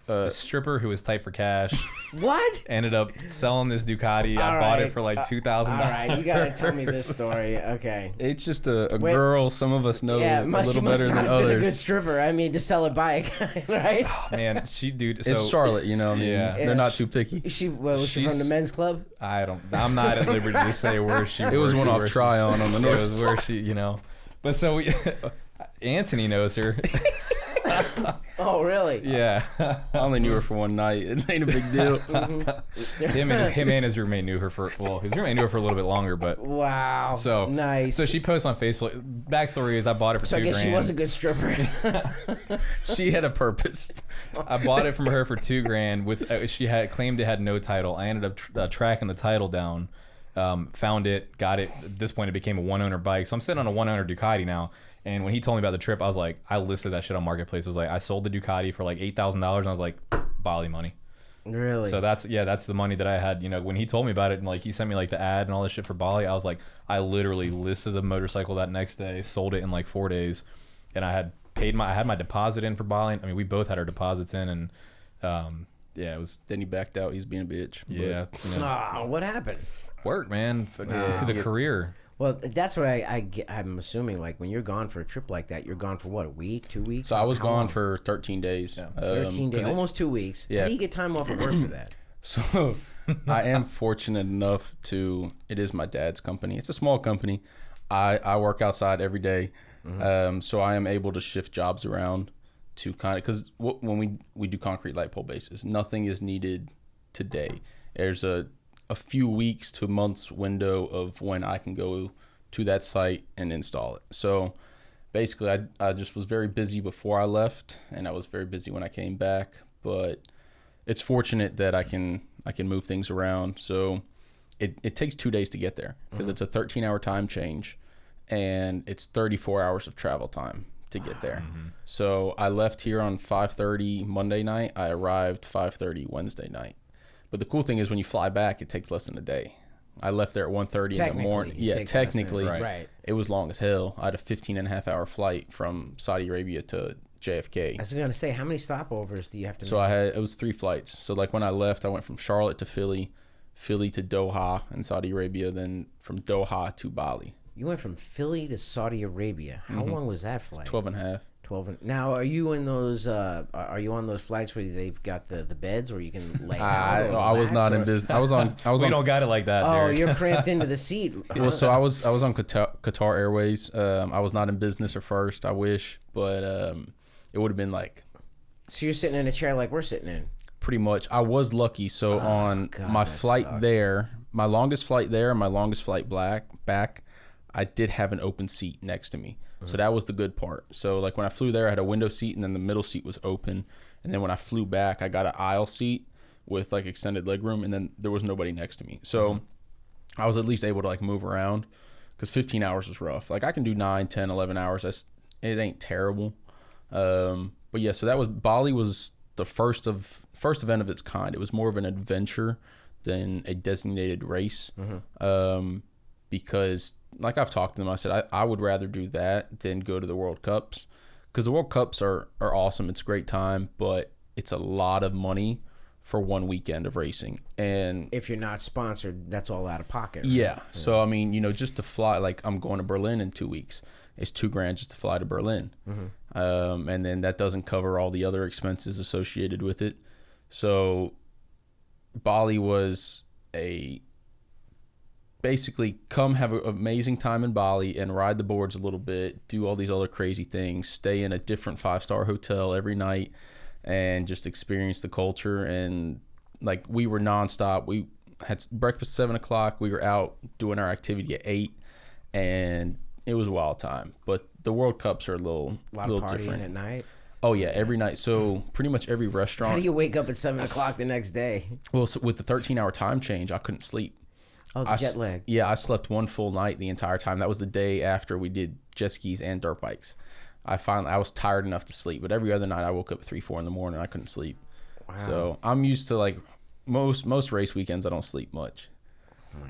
a stripper who was tight for cash. What? Ended up selling this Ducati. I bought it for like $2,000. All right, you gotta tell me this story. Okay. It's just a girl some of us know a little better than others. Been a good stripper. I mean, to sell a bike, right? Oh, man, so it's Charlotte, you know. I mean, they're not too picky. Was she from the men's club? I'm not at liberty to say where she. It was one off try on the north. It was where she, But so Antony knows her. Oh, really? Yeah. I only knew her for one night. It ain't a big deal. Him and his roommate knew her for, his roommate knew her for a little bit longer, but. Wow. So nice. So she posts on Facebook. Backstory is I bought it for $2,000. I guess she was a good stripper. She had a purpose. I bought it from her for $2,000 with, she had claimed it had no title. I ended up tracking the title down, found it, got it. At this point, it became a one-owner bike. So I'm sitting on a one-owner Ducati now. And when he told me about the trip, I was like, I listed that shit on Marketplace. I was like, I sold the Ducati for like $8,000, and I was like, Bali money. Really? So that's the money that I had. When he told me about it, and like he sent me like the ad and all this shit for Bali, I was like, I literally listed the motorcycle that next day, sold it in like 4 days, and I had my deposit in for Bali. I mean, we both had our deposits in, and it was. Then he backed out. He's being a bitch. Yeah. What happened? Work, man. The career. Well, that's what I'm assuming. Like when you're gone for a trip like that, you're gone for what, a week, 2 weeks? So I was gone for 13 days. Yeah. 13 days, almost 2 weeks. Yeah. How do you get time off of work for that? So I am fortunate enough it is my dad's company. It's a small company. I work outside every day. Mm-hmm. So I am able to shift jobs around to kind of, because when we do concrete light pole bases, nothing is needed today. There's a few weeks to months window of when I can go to that site and install it. So basically I just was very busy before I left, and I was very busy when I came back, but it's fortunate that I can move things around. So it takes 2 days to get there because it's a 13-hour time change, and it's 34 hours of travel time to get there. Mm-hmm. So I left here on 5:30 Monday night. I arrived 5:30 Wednesday night. But the cool thing is when you fly back, it takes less than a day. I left there at 1:30 in the morning. Yeah, technically, right. It was long as hell. I had a 15-and-a-half-hour flight from Saudi Arabia to JFK. I was going to say, how many stopovers do you have to make? So it was 3 flights. So like when I left, I went from Charlotte to Philly to Doha in Saudi Arabia, then from Doha to Bali. You went from Philly to Saudi Arabia. How long was that flight? 12 and a half. 12. Now, are you in those? Are you on those flights where they've got the beds where you can lay out? I was not in business. I was on. We don't got it like that. Oh, Derek. you're cramped into the seat. Well, so I was on Qatar Airways. I was not in business at first. I wish, but it would have been like. So you're sitting in a chair like we're sitting in. Pretty much. I was lucky. So on my flight sucks. there, my longest flight there, and my longest flight back, I did have an open seat next to me. So that was the good part. So like when I flew there, I had a window seat, and then the middle seat was open. And then when I flew back, I got an aisle seat with like extended leg room, and then there was nobody next to me. So I was at least able to like move around, because 15 hours was rough. Like I can do 9, 10, 11 hours. It ain't terrible. But yeah, so that was, Bali was the first event of its kind. It was more of an adventure than a designated race. Because like I've talked to them, I said I would rather do that than go to the World Cups, because the World Cups are awesome. It's a great time, but it's a lot of money for one weekend of racing. And if you're not sponsored, that's all out of pocket. Right? Yeah. So I mean, just to fly, like I'm going to Berlin in 2 weeks. It's $2,000 just to fly to Berlin. And then that doesn't cover all the other expenses associated with it. So Bali was basically come have an amazing time in Bali and ride the boards a little bit, do all these other crazy things, stay in a different 5-star hotel every night, and just experience the culture. And like we were nonstop. We had breakfast at 7 o'clock. We were out doing our activity at 8, and it was a wild time. But the World Cups are a little partying different at night. Oh yeah, every night. So pretty much every restaurant. How do you wake up at 7 o'clock the next day? Well, so with the 13-hour time change, I couldn't sleep. Oh, the jet lag. Yeah, I slept one full night the entire time. That was the day after we did jet skis and dirt bikes. I was tired enough to sleep, but every other night I woke up at 3, 4 in the morning. I couldn't sleep. Wow. So I'm used to like most race weekends. I don't sleep much.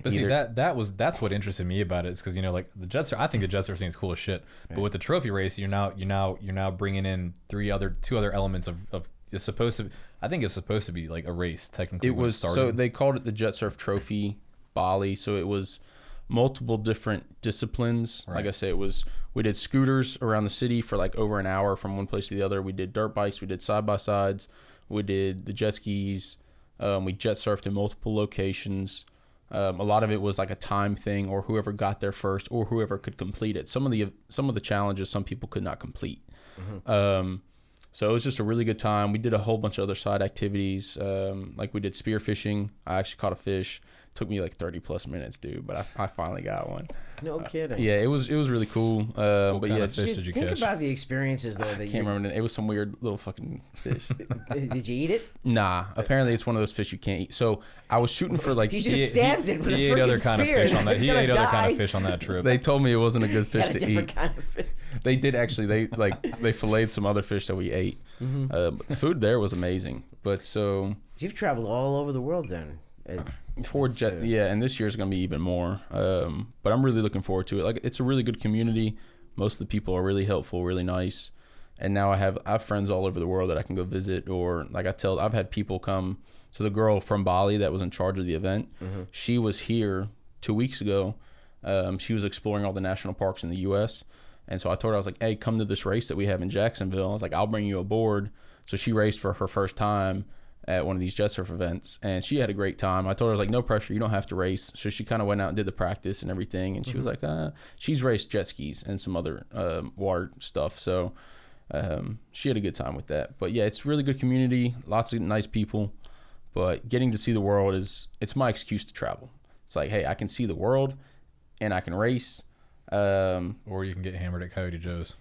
But see, that's what interested me about it, is because like the jet surf, I think the jet surf scene is cool as shit. Right. But with the trophy race, you're now bringing in two other elements of it's supposed to. I think it's supposed to be like a race technically. It was so they called it the Jet Surf Trophy Bali. So it was multiple different disciplines. Right. Like I say, we did scooters around the city for like over an hour from one place to the other. We did dirt bikes. We did side by sides. We did the jet skis. We jet surfed in multiple locations. A lot of it was like a time thing, or whoever got there first, or whoever could complete it. Some of the challenges some people could not complete. So it was just a really good time. We did a whole bunch of other side activities. Like we did spearfishing. I actually caught a fish. Took me like 30 plus minutes, dude, but I finally got one. No kidding. Yeah, it was really cool. But yeah, fish did you think catch? about the experiences though. That I can't remember. It was some weird little fucking fish. Did you eat it? Nah. Apparently, it's one of those fish you can't eat. So I was shooting for like. You just stabbed it with a freaking spear. He ate other kind of fish on that trip. They told me it wasn't a good fish to eat. Kind of fish. They did actually. They filleted some other fish that we ate. But the food there was amazing. But so. You've traveled all over the world then. And this year's gonna be even more. But I'm really looking forward to it. Like, it's a really good community. Most of the people are really helpful, really nice. And now I have friends all over the world that I can go visit. Or like I've had people come. So the girl from Bali that was in charge of the event, she was here 2 weeks ago. She was exploring all the national parks in the U.S. And so I told her, I was like, hey, come to this race that we have in Jacksonville. I was like, I'll bring you aboard. So she raced for her first time at one of these jet surf events, and she had a great time. I told her, I was like, no pressure, you don't have to race. So she kind of went out and did the practice and everything, and she was like, she's raced jet skis and some other water stuff. So she had a good time with that. But yeah, it's a really good community, lots of nice people. But getting to see the world it's my excuse to travel. It's like, hey, I can see the world and I can race. Or you can get hammered at Coyote Joe's.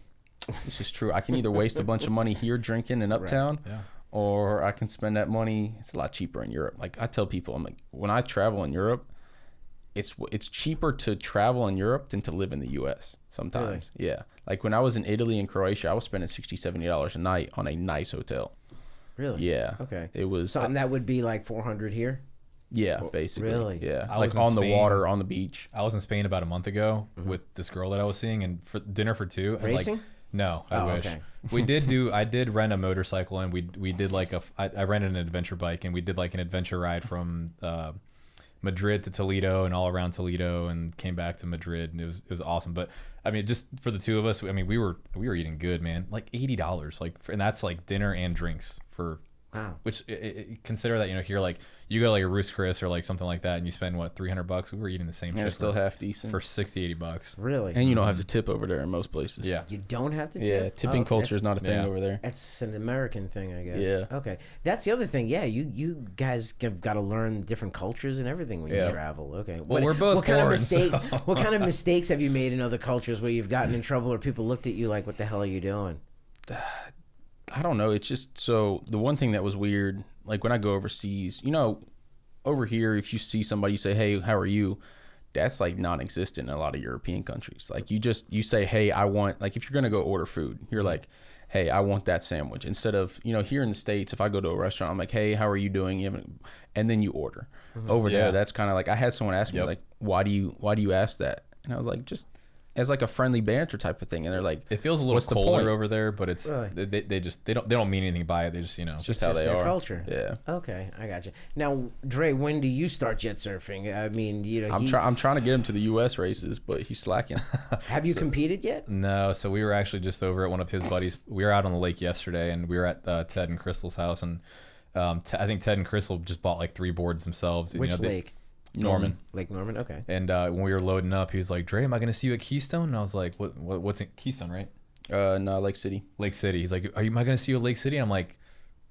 This is true. I can either waste a bunch of money here drinking in Uptown, right. Yeah. Or I can spend that money. It's a lot cheaper in Europe. Like I tell people, I'm like, when I travel in Europe, it's cheaper to travel in Europe than to live in the U.S. sometimes. Really? Yeah. Like when I was in Italy and Croatia, I was spending $60, $70 a night on a nice hotel. Really? Yeah. Okay. It was something that would be like $400 here. Yeah, basically. Really? Yeah. Like on the water, on the beach. I was in Spain about a month ago with this girl that I was seeing, and for dinner for two. Racing? And like, no, I wish. Okay. I did rent a motorcycle, and we did like I rented an adventure bike, and we did like an adventure ride from Madrid to Toledo and all around Toledo, and came back to Madrid, and it was awesome. But I mean, just for the two of us, I mean, we were eating good, man. Like $80, and that's like dinner and drinks for. Wow. Which consider that, here, like you go like a Ruth's Chris or like something like that, and you spend what, $300. We were eating the same shit. It's still half decent for $60-$80. Really? And you don't have to tip over there in most places. Yeah. You don't have to tip? Yeah, tipping culture is not a thing over there. That's an American thing, I guess. Yeah. Okay. That's the other thing. Yeah, you guys have got to learn different cultures and everything when you travel. Okay. Well, we're both what kind of foreign, mistakes? so. What kind of mistakes have you made in other cultures where you've gotten in trouble or people looked at you like, "What the hell are you doing?" I don't know. It's just so the one thing that was weird, like when I go overseas, over here, if you see somebody, you say, "Hey, how are you?" That's like non-existent in a lot of European countries. Like you say, "Hey, I want," like if you're gonna go order food, you're like, "Hey, I want that sandwich." Instead of, here in the States, if I go to a restaurant, I'm like, "Hey, how are you doing?" And then you order. Over there, that's kind of like, I had someone ask me like, "Why do you ask that?" And I was like, just as like a friendly banter type of thing. And they're like, it feels a little colder over there, but it's Really? they don't mean anything by it. They just it's just how they their are. culture. Yeah. Okay, I got you. Now, Dre, when do you start jet surfing? I mean, I'm trying to get him to the U.S. races, but he's slacking. Have you competed yet? No, so we were actually just over at one of his buddies. We were out on the lake yesterday, and we were at Ted and Crystal's house, and I think Ted and Crystal just bought like 3 boards themselves. Which lake? Norman. Lake Norman. Okay. And when we were loading up, he was like, "Dre, am I going to see you at Keystone?" And I was like, "What's in Keystone, right?" No, Lake City. Lake City. He's like, am I going to see you at Lake City? And I'm like,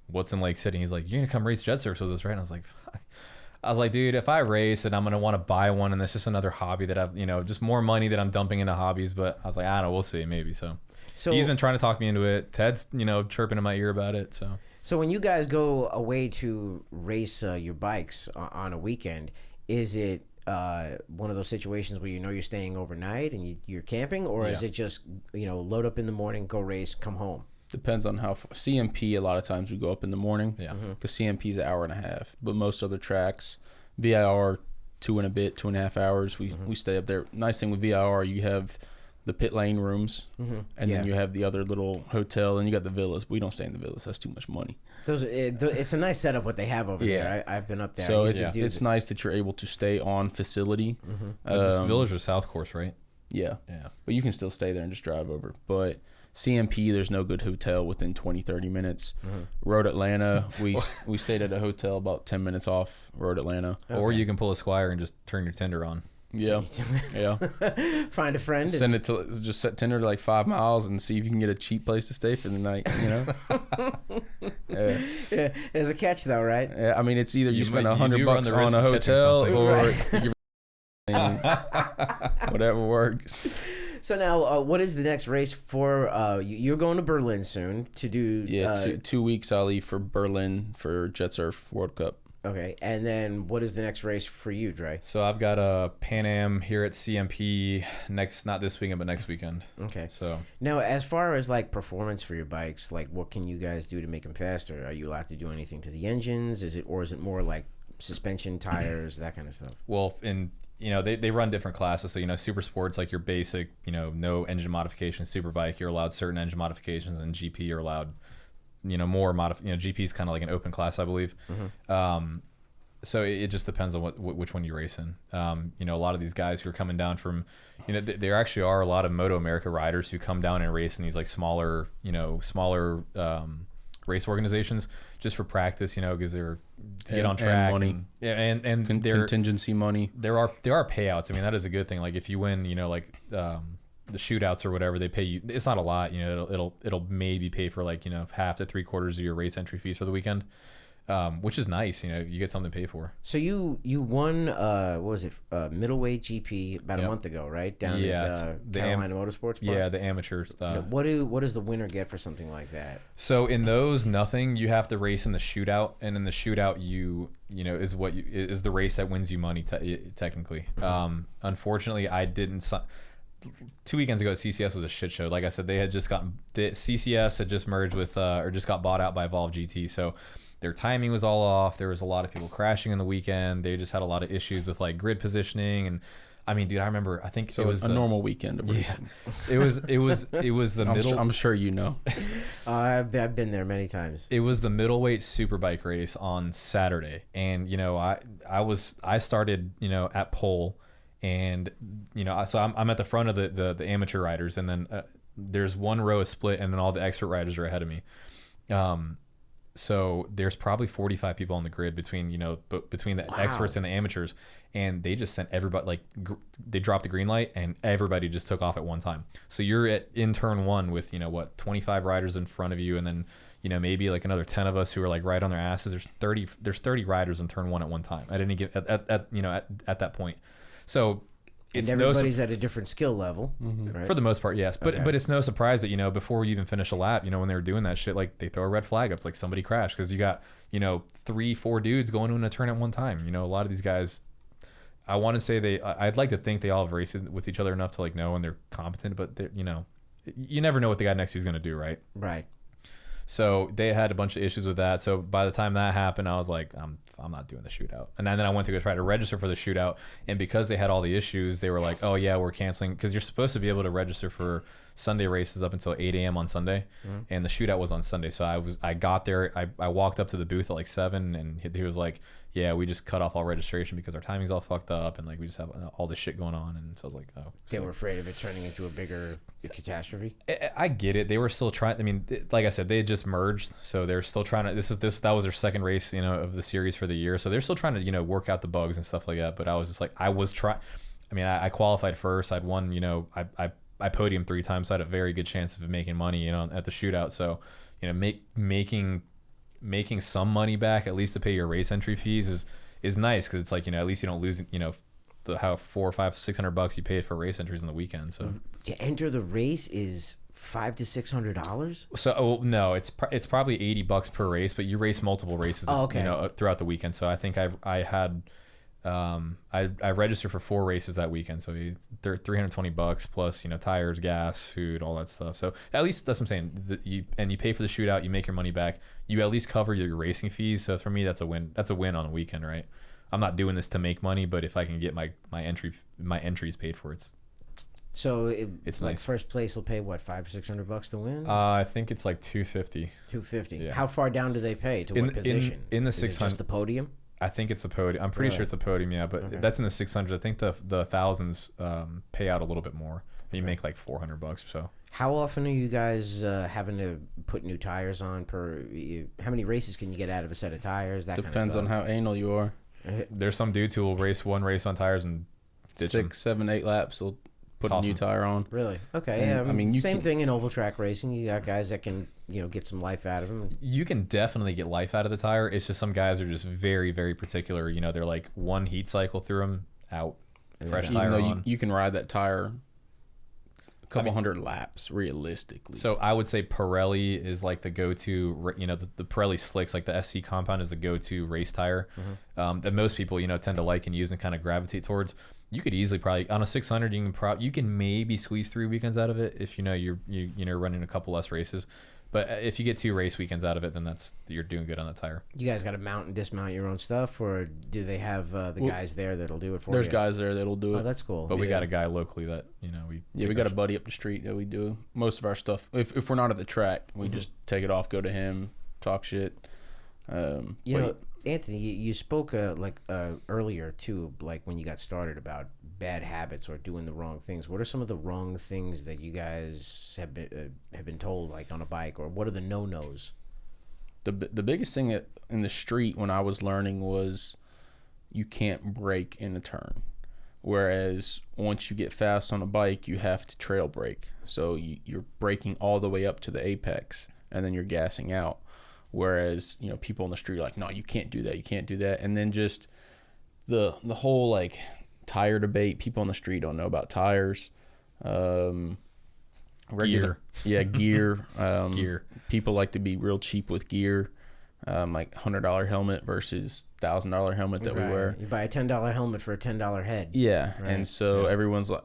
"What's in Lake City?" And he's like, "You're going to come race jet surfs with us, right?" And I was like, dude, if I race and I'm going to want to buy one, and that's just another hobby that I've, just more money that I'm dumping into hobbies. But I was like, I don't know, we'll see, maybe. So he's been trying to talk me into it. Ted's, chirping in my ear about it. So when you guys go away to race your bikes on a weekend, is it one of those situations where you're staying overnight and you're camping, or is it just load up in the morning, go race, come home? Depends on how CMP. A lot of times we go up in the morning. Yeah. Because CMP is an hour and a half, but most other tracks, VIR 2.5 hours. We stay up there. Nice thing with VIR, you have the pit lane rooms, and then you have the other little hotel, and you got the villas. We don't stay in the villas. That's too much money. It's a nice setup what they have over there. I've been up there. So it's nice that you're able to stay on facility. This village or South Course, right? Yeah. But you can still stay there and just drive over. But CMP, there's no good hotel within 20-30 minutes. Road Atlanta, we stayed at a hotel about 10 minutes off Road Atlanta. Okay. Or you can pull a Squire and just turn your Tinder on. Yeah. Find a friend. Send it to, just set Tinder to like 5 miles and see if you can get a cheap place to stay for the night, Yeah. There's a catch though, right? Yeah, I mean, it's either you spend $100 on a hotel or you whatever works. So now, what is the next race for? You're going to Berlin soon to do. Yeah, 2 weeks I'll leave for Berlin for Jet Surf World Cup. Okay, and then what is the next race for you, Dre? So I've got a Pan Am here at CMP not this weekend, but next weekend. Okay. So now, as far as like performance for your bikes, like what can you guys do to make them faster? Are you allowed to do anything to the engines? Is it more like suspension, tires, that kind of stuff? Well, they run different classes. So super sports, like your basic, no engine modifications. Super bike, you're allowed certain engine modifications, and GP you're allowed more GP is kind of like an open class, I believe. So it just depends on which one you race in. A lot of these guys who are coming down from, there actually are a lot of Moto America riders who come down and race in these like smaller race organizations just for practice, because they're to get on track, and money, and contingency money. There are payouts. I mean, that is a good thing. Like if you win, the shootouts or whatever, they pay you. It's not a lot, it'll maybe pay for like half to 3/4 of your race entry fees for the weekend, which is nice. You get something to pay for. So you won what was it, middleweight GP about a month ago, right? Down at Carolina Motorsports Park? Yeah, the amateurs. What does the winner get for something like that? So in those, nothing. You have to race in the shootout, and in the shootout, is the race that wins you money technically. Unfortunately, I didn't. 2 weekends ago, CCS was a shit show. Like I said, the CCS had just merged with or just got bought out by Evolve GT. So their timing was all off. There was a lot of people crashing in the weekend. They just had a lot of issues with like grid positioning, and I mean, dude, I remember. I think it was a normal weekend of racing. It was the middle. I'm sure you know. I've been there many times. It was the middleweight superbike race on Saturday, and I started at pole, and so I'm at the front of the amateur riders, and then there's one row is split, and then all the expert riders are ahead of me. So there's probably 45 people on the grid between the experts and the amateurs, and they just sent everybody, they dropped the green light and everybody just took off at one time. So you're in turn one with 25 riders in front of you, and then maybe like another 10 of us who are like right on their asses. There's 30 riders in turn one at one time at any at that point. So and everybody's at a different skill level, right? For the most part, yes. But it's no surprise that before you even finish a lap, when they were doing that shit, like they throw a red flag up. It's like somebody crashed because you got 3-4 dudes going in a turn at one time. A lot of these guys, I want to say I'd like to think they all have raced with each other enough to like know when they're competent, but you never know what the guy next to you is going to do, right? Right. So they had a bunch of issues with that. So by the time that happened, I was like, I'm not doing the shootout. And then I went to go try to register for the shootout. And because they had all the issues, they were like, oh yeah, we're canceling. Because you're supposed to be able to register for Sunday races up until 8 a.m. on Sunday. And the shootout was on Sunday. So I got there. I walked up to the booth at like 7, and he was like, yeah, we just cut off all registration because our timing's all fucked up, and like we just have all this shit going on. And so I was like, oh. They were afraid of it turning into a bigger catastrophe. I get it. They were still trying. I mean, like I said, they had just merged, so they're still trying to. That was their second race, of the series for the year. So they're still trying to, work out the bugs and stuff like that. But I was just like, I qualified first. I'd won. I podiumed 3 times. So I had a very good chance of making money, at the shootout. So, making some money back at least to pay your race entry fees is nice, because it's like at least you don't lose how $400, $500, $600 you paid for race entries in the weekend. So to enter the race is $500 to $600. So no, it's probably $80 per race, but you race multiple races throughout the weekend. So I think I had I registered for 4 races that weekend, so they're $320 plus tires, gas, food, all that stuff. So at least that's what I'm saying. You pay for the shootout, you make your money back, you at least cover your racing fees. So for me, that's a win. That's a win on a weekend, right? I'm not doing this to make money, but if I can get my entries paid for, it's it's nice. First place will pay what, $500 or $600 to win? I think it's like $250. $250. Yeah. How far down do they pay to what position? In the Is it 600, just the podium? I think it's a podium. I'm pretty sure it's a podium, yeah. But that's in the 600. I think the thousands pay out a little bit more. You make like $400 or so. How often are you guys having to put new tires on how many races can you get out of a set of tires? That Depends kind of on how anal you are. There's some dudes who will race one race on tires and ditch 6, 7, 8 laps. They'll put a new tire on. Really? Okay. And, I mean, same thing in oval track racing. You got guys that can get some life out of them. You can definitely get life out of the tire. It's just some guys are just very, very particular. They're like one heat cycle through them, out, fresh tire on. You can ride that tire a couple hundred laps realistically. So I would say Pirelli is like the go-to. The Pirelli slicks, like the SC compound, is the go-to race tire that most people tend to like and use and kind of gravitate towards. You could easily probably on a 600 you can maybe squeeze 3 weekends out of it if you're running a couple less races. But if you get 2 race weekends out of it, then you're doing good on the tire. You guys got to mount and dismount your own stuff, or do they have guys there that'll do it for you? There's guys there that'll do it. Oh, that's cool. But we got a guy locally that we got a buddy up the street that we do most of our stuff. If we're not at the track, we just take it off, go to him, talk shit. Anthony, you spoke earlier too, like when you got started, about bad habits or doing the wrong things. What are some of the wrong things that you guys have been told, like on a bike, or what are the no-nos? The biggest thing that in the street when I was learning was you can't brake in a turn, whereas once you get fast on a bike, you have to trail brake. So you're braking all the way up to the apex, and then you're gassing out. Whereas people on the street are like, no, you can't do that, you can't do that. And then just the whole like tire debate. People on the street don't know about tires. Gear. Gear. People like to be real cheap with gear. Like $100 helmet versus $1,000 helmet that we wear. You buy a $10 helmet for a $10 head. Yeah, right. And so everyone's like,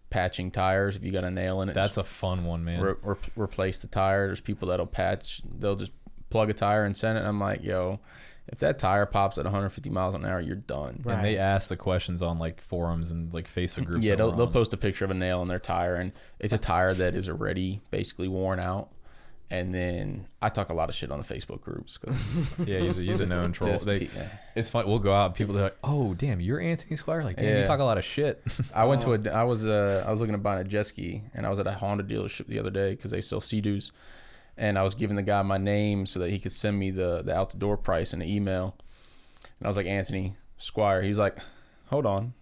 patching tires. If you got a nail in it, that's a fun one, man. Replace the tire. There's people that'll patch. They'll just plug a tire and send it. I'm like, yo, if that tire pops at 150 miles an hour, you're done. Right. And they ask the questions on like forums and like Facebook groups. Yeah, that we're they'll on. post a picture of a nail in their tire, and it's a tire that is already basically worn out. And then I talk a lot of shit on the Facebook groups. Yeah, he's a known troll. Yeah. It's fun. We'll go out. People are like, "Oh, damn, you're Antony Squire." Like, damn, you talk a lot of shit. I went to I was looking to buy a jet ski, and I was at a Honda dealership the other day because they sell Sea-Doos, and I was giving the guy my name so that he could send me the out the door price in an email, and I was like, Antony Squire. He's like, hold on,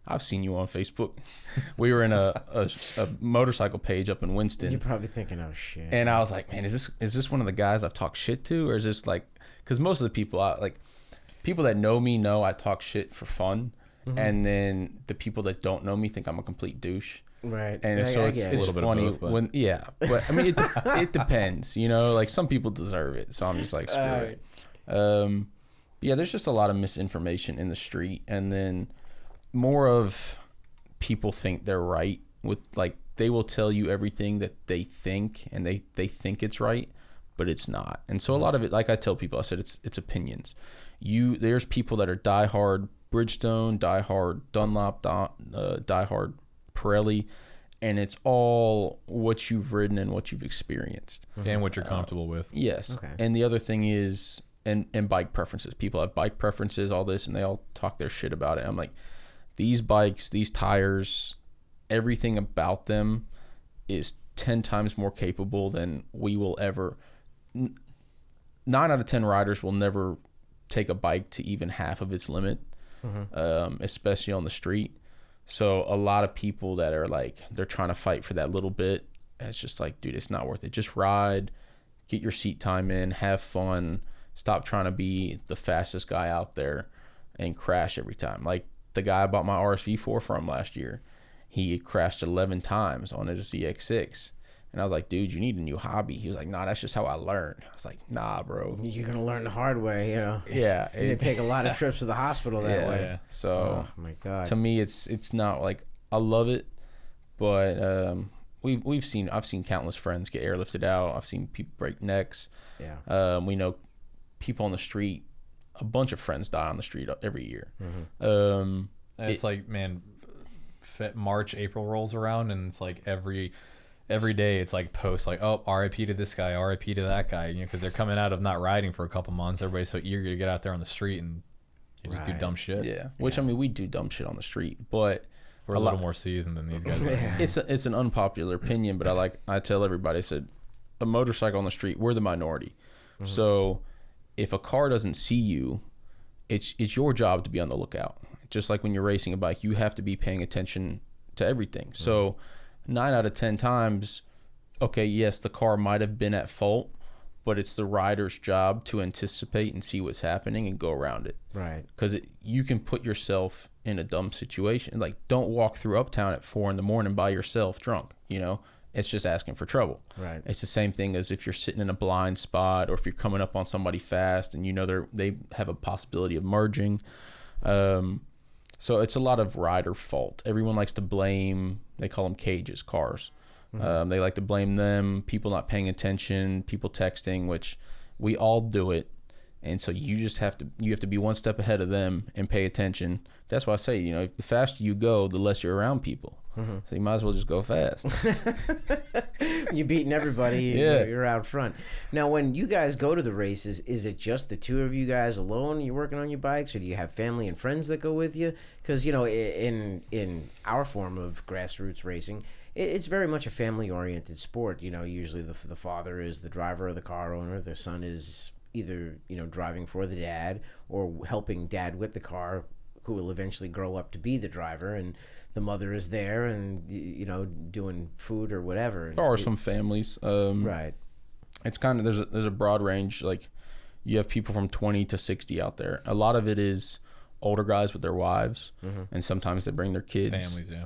I've seen you on Facebook. We were in a motorcycle page up in Winston. You're probably thinking, oh shit. And I was like, man, is this one of the guys I've talked shit to, or is this like, because most of the people people that know me know I talk shit for fun, and then the people that don't know me think I'm a complete douche. Right. And I so get it. it's A little bit of funny both, but- when but I mean it depends, you know, like some people deserve it, so I'm just like screw it. Yeah, there's just a lot of misinformation in the street, and then more of people think they're right with, like, they will tell you everything that they think, and they think it's right, but it's not. And so a lot of it, like I tell people, I said it's opinions. There's people that are diehard Bridgestone, diehard Dunlop, diehard Pirelli, and it's all what you've ridden and what you've experienced And what you're comfortable with. Yes. Okay. And the other thing is, and bike preferences. People have bike preferences, all this, and they all talk their shit about it. I'm like, these bikes, these tires, everything about them is 10 times more capable than we will ever. 9 out of 10 riders will never take a bike to even half of its limit, especially on the street. So a lot of people that are like, they're trying to fight for that little bit. It's just like, dude, it's not worth it. Just ride, get your seat time in, have fun. Stop trying to be the fastest guy out there and crash every time. Like the guy I bought my RSV4 from last year, he crashed 11 times on his ZX6. And I was like, dude, you need a new hobby. He was like, nah, that's just how I learned. I was like, nah, bro. You're going to learn the hard way, you know. Yeah. You're going to take a lot of trips to the hospital that way. Yeah. So Oh, my God. to me, it's not like, I love it, but I've seen countless friends get airlifted out. I've seen people break necks. Yeah. We know people on the street, a bunch of friends die on the street every year. And it's like, man, March, April rolls around, and it's like every day it's like posts like, oh, RIP to this guy, RIP to that guy, you know, because they're coming out of not riding for a couple months. Everybody's so eager to get out there on the street and you just do Right. dumb shit. Yeah, which I mean, we do dumb shit on the street, but We're a little more seasoned than these guys. Yeah. it's an unpopular opinion, but I tell everybody, I said, a motorcycle on the street, we're the minority. So if a car doesn't see you, it's your job to be on the lookout. Just like when you're racing a bike, you have to be paying attention to everything. So 9 out of 10 times, okay, yes, the car might have been at fault, but it's the rider's job to anticipate and see what's happening and go around it. Right. Because you can put yourself in a dumb situation. Like, don't walk through Uptown at 4 a.m. by yourself drunk, you know? It's just asking for trouble. Right. It's the same thing as if you're sitting in a blind spot, or if you're coming up on somebody fast and you know they have a possibility of merging. So it's a lot of rider fault. Everyone likes to blame, they call them cages, cars. They like to blame them, people not paying attention, people texting, which we all do it. And so you have to be one step ahead of them and pay attention. That's why I say, you know, the faster you go, the less you're around people. So you might as well just go fast. You're beating everybody. Yeah. You're out front. Now, when you guys go to the races, is it just the two of you guys alone? You're working on your bikes, or do you have family and friends that go with you? Because, you know, in our form of grassroots racing, it's very much a family-oriented sport. You know, usually the father is the driver or the car owner. The son is either, you know, driving for the dad or helping dad with the car, who will eventually grow up to be the driver, and the mother is there and, you know, doing food or whatever. There are some families. Right. It's kind of, there's a broad range. Like, you have people from 20 to 60 out there. A lot of it is older guys with their wives, and sometimes they bring their kids. Families, yeah.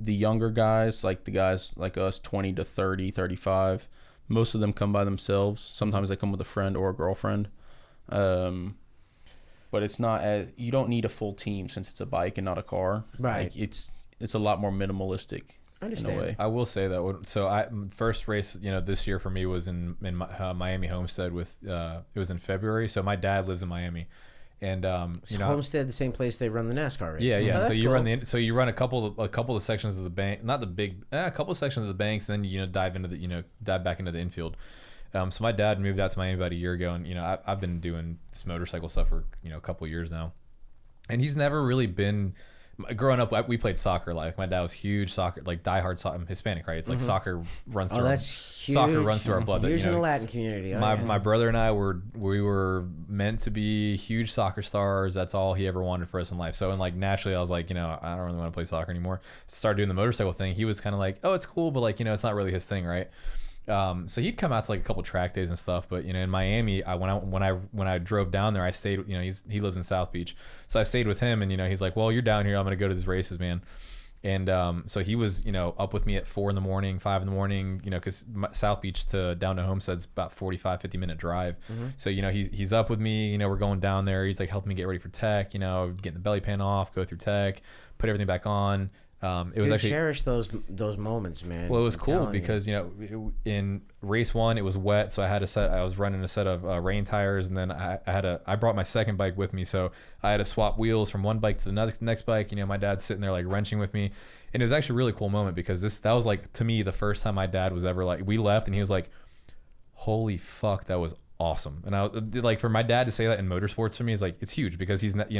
The younger guys, like the guys like us, 20 to 30, 35, most of them come by themselves. Sometimes they come with a friend or a girlfriend. But it's not you don't need a full team since it's a bike and not a car. Right. Like, it's a lot more minimalistic. understand. in a way. I will say that. So I first race, this year for me was in Miami Homestead with it was in February. So my dad lives in Miami, and Homestead, the same place they run the NASCAR race. Yeah, yeah. Oh, So that's you cool. run a couple of sections of the bank, not the big, a couple of sections of the banks, and then dive back into the infield. So my dad moved out to Miami about a year ago, and I've been doing this motorcycle stuff for a couple of years now, and he's never really been. Growing up, we played soccer. Like my dad was huge soccer, like diehard soccer, Hispanic, right? It's like soccer runs through. That's huge. Soccer runs through our blood. Huge in the Latin community. My brother and I were meant to be huge soccer stars. That's all he ever wanted for us in life. So naturally, I was like, I don't really want to play soccer anymore. Started doing the motorcycle thing. He was kind of like, oh, it's cool, but it's not really his thing, right? So he'd come out to like a couple track days and stuff, but in Miami, when I drove down there, I stayed. He lives in South Beach, so I stayed with him, and he's like, well, you're down here, I'm gonna go to these races, man. And so he was up with me at 4 a.m, 5 a.m, because South Beach to down to Homestead's about 45-50 minute drive. So he's up with me. We're going down there. He's like helping me get ready for tech. Getting the belly pan off, go through tech, put everything back on. It was actually cherish those moments, man. Well, it was cool because in race 1 it was wet, so I was running a set of rain tires, and then I brought my second bike with me, so I had to swap wheels from one bike to the next bike. My dad's sitting there like wrenching with me, and it was actually a really cool moment because that was like, to me, the first time my dad was ever like, we left and he was like, holy fuck, that was awesome. And I like, for my dad to say that in motorsports for me is like, it's huge because he's not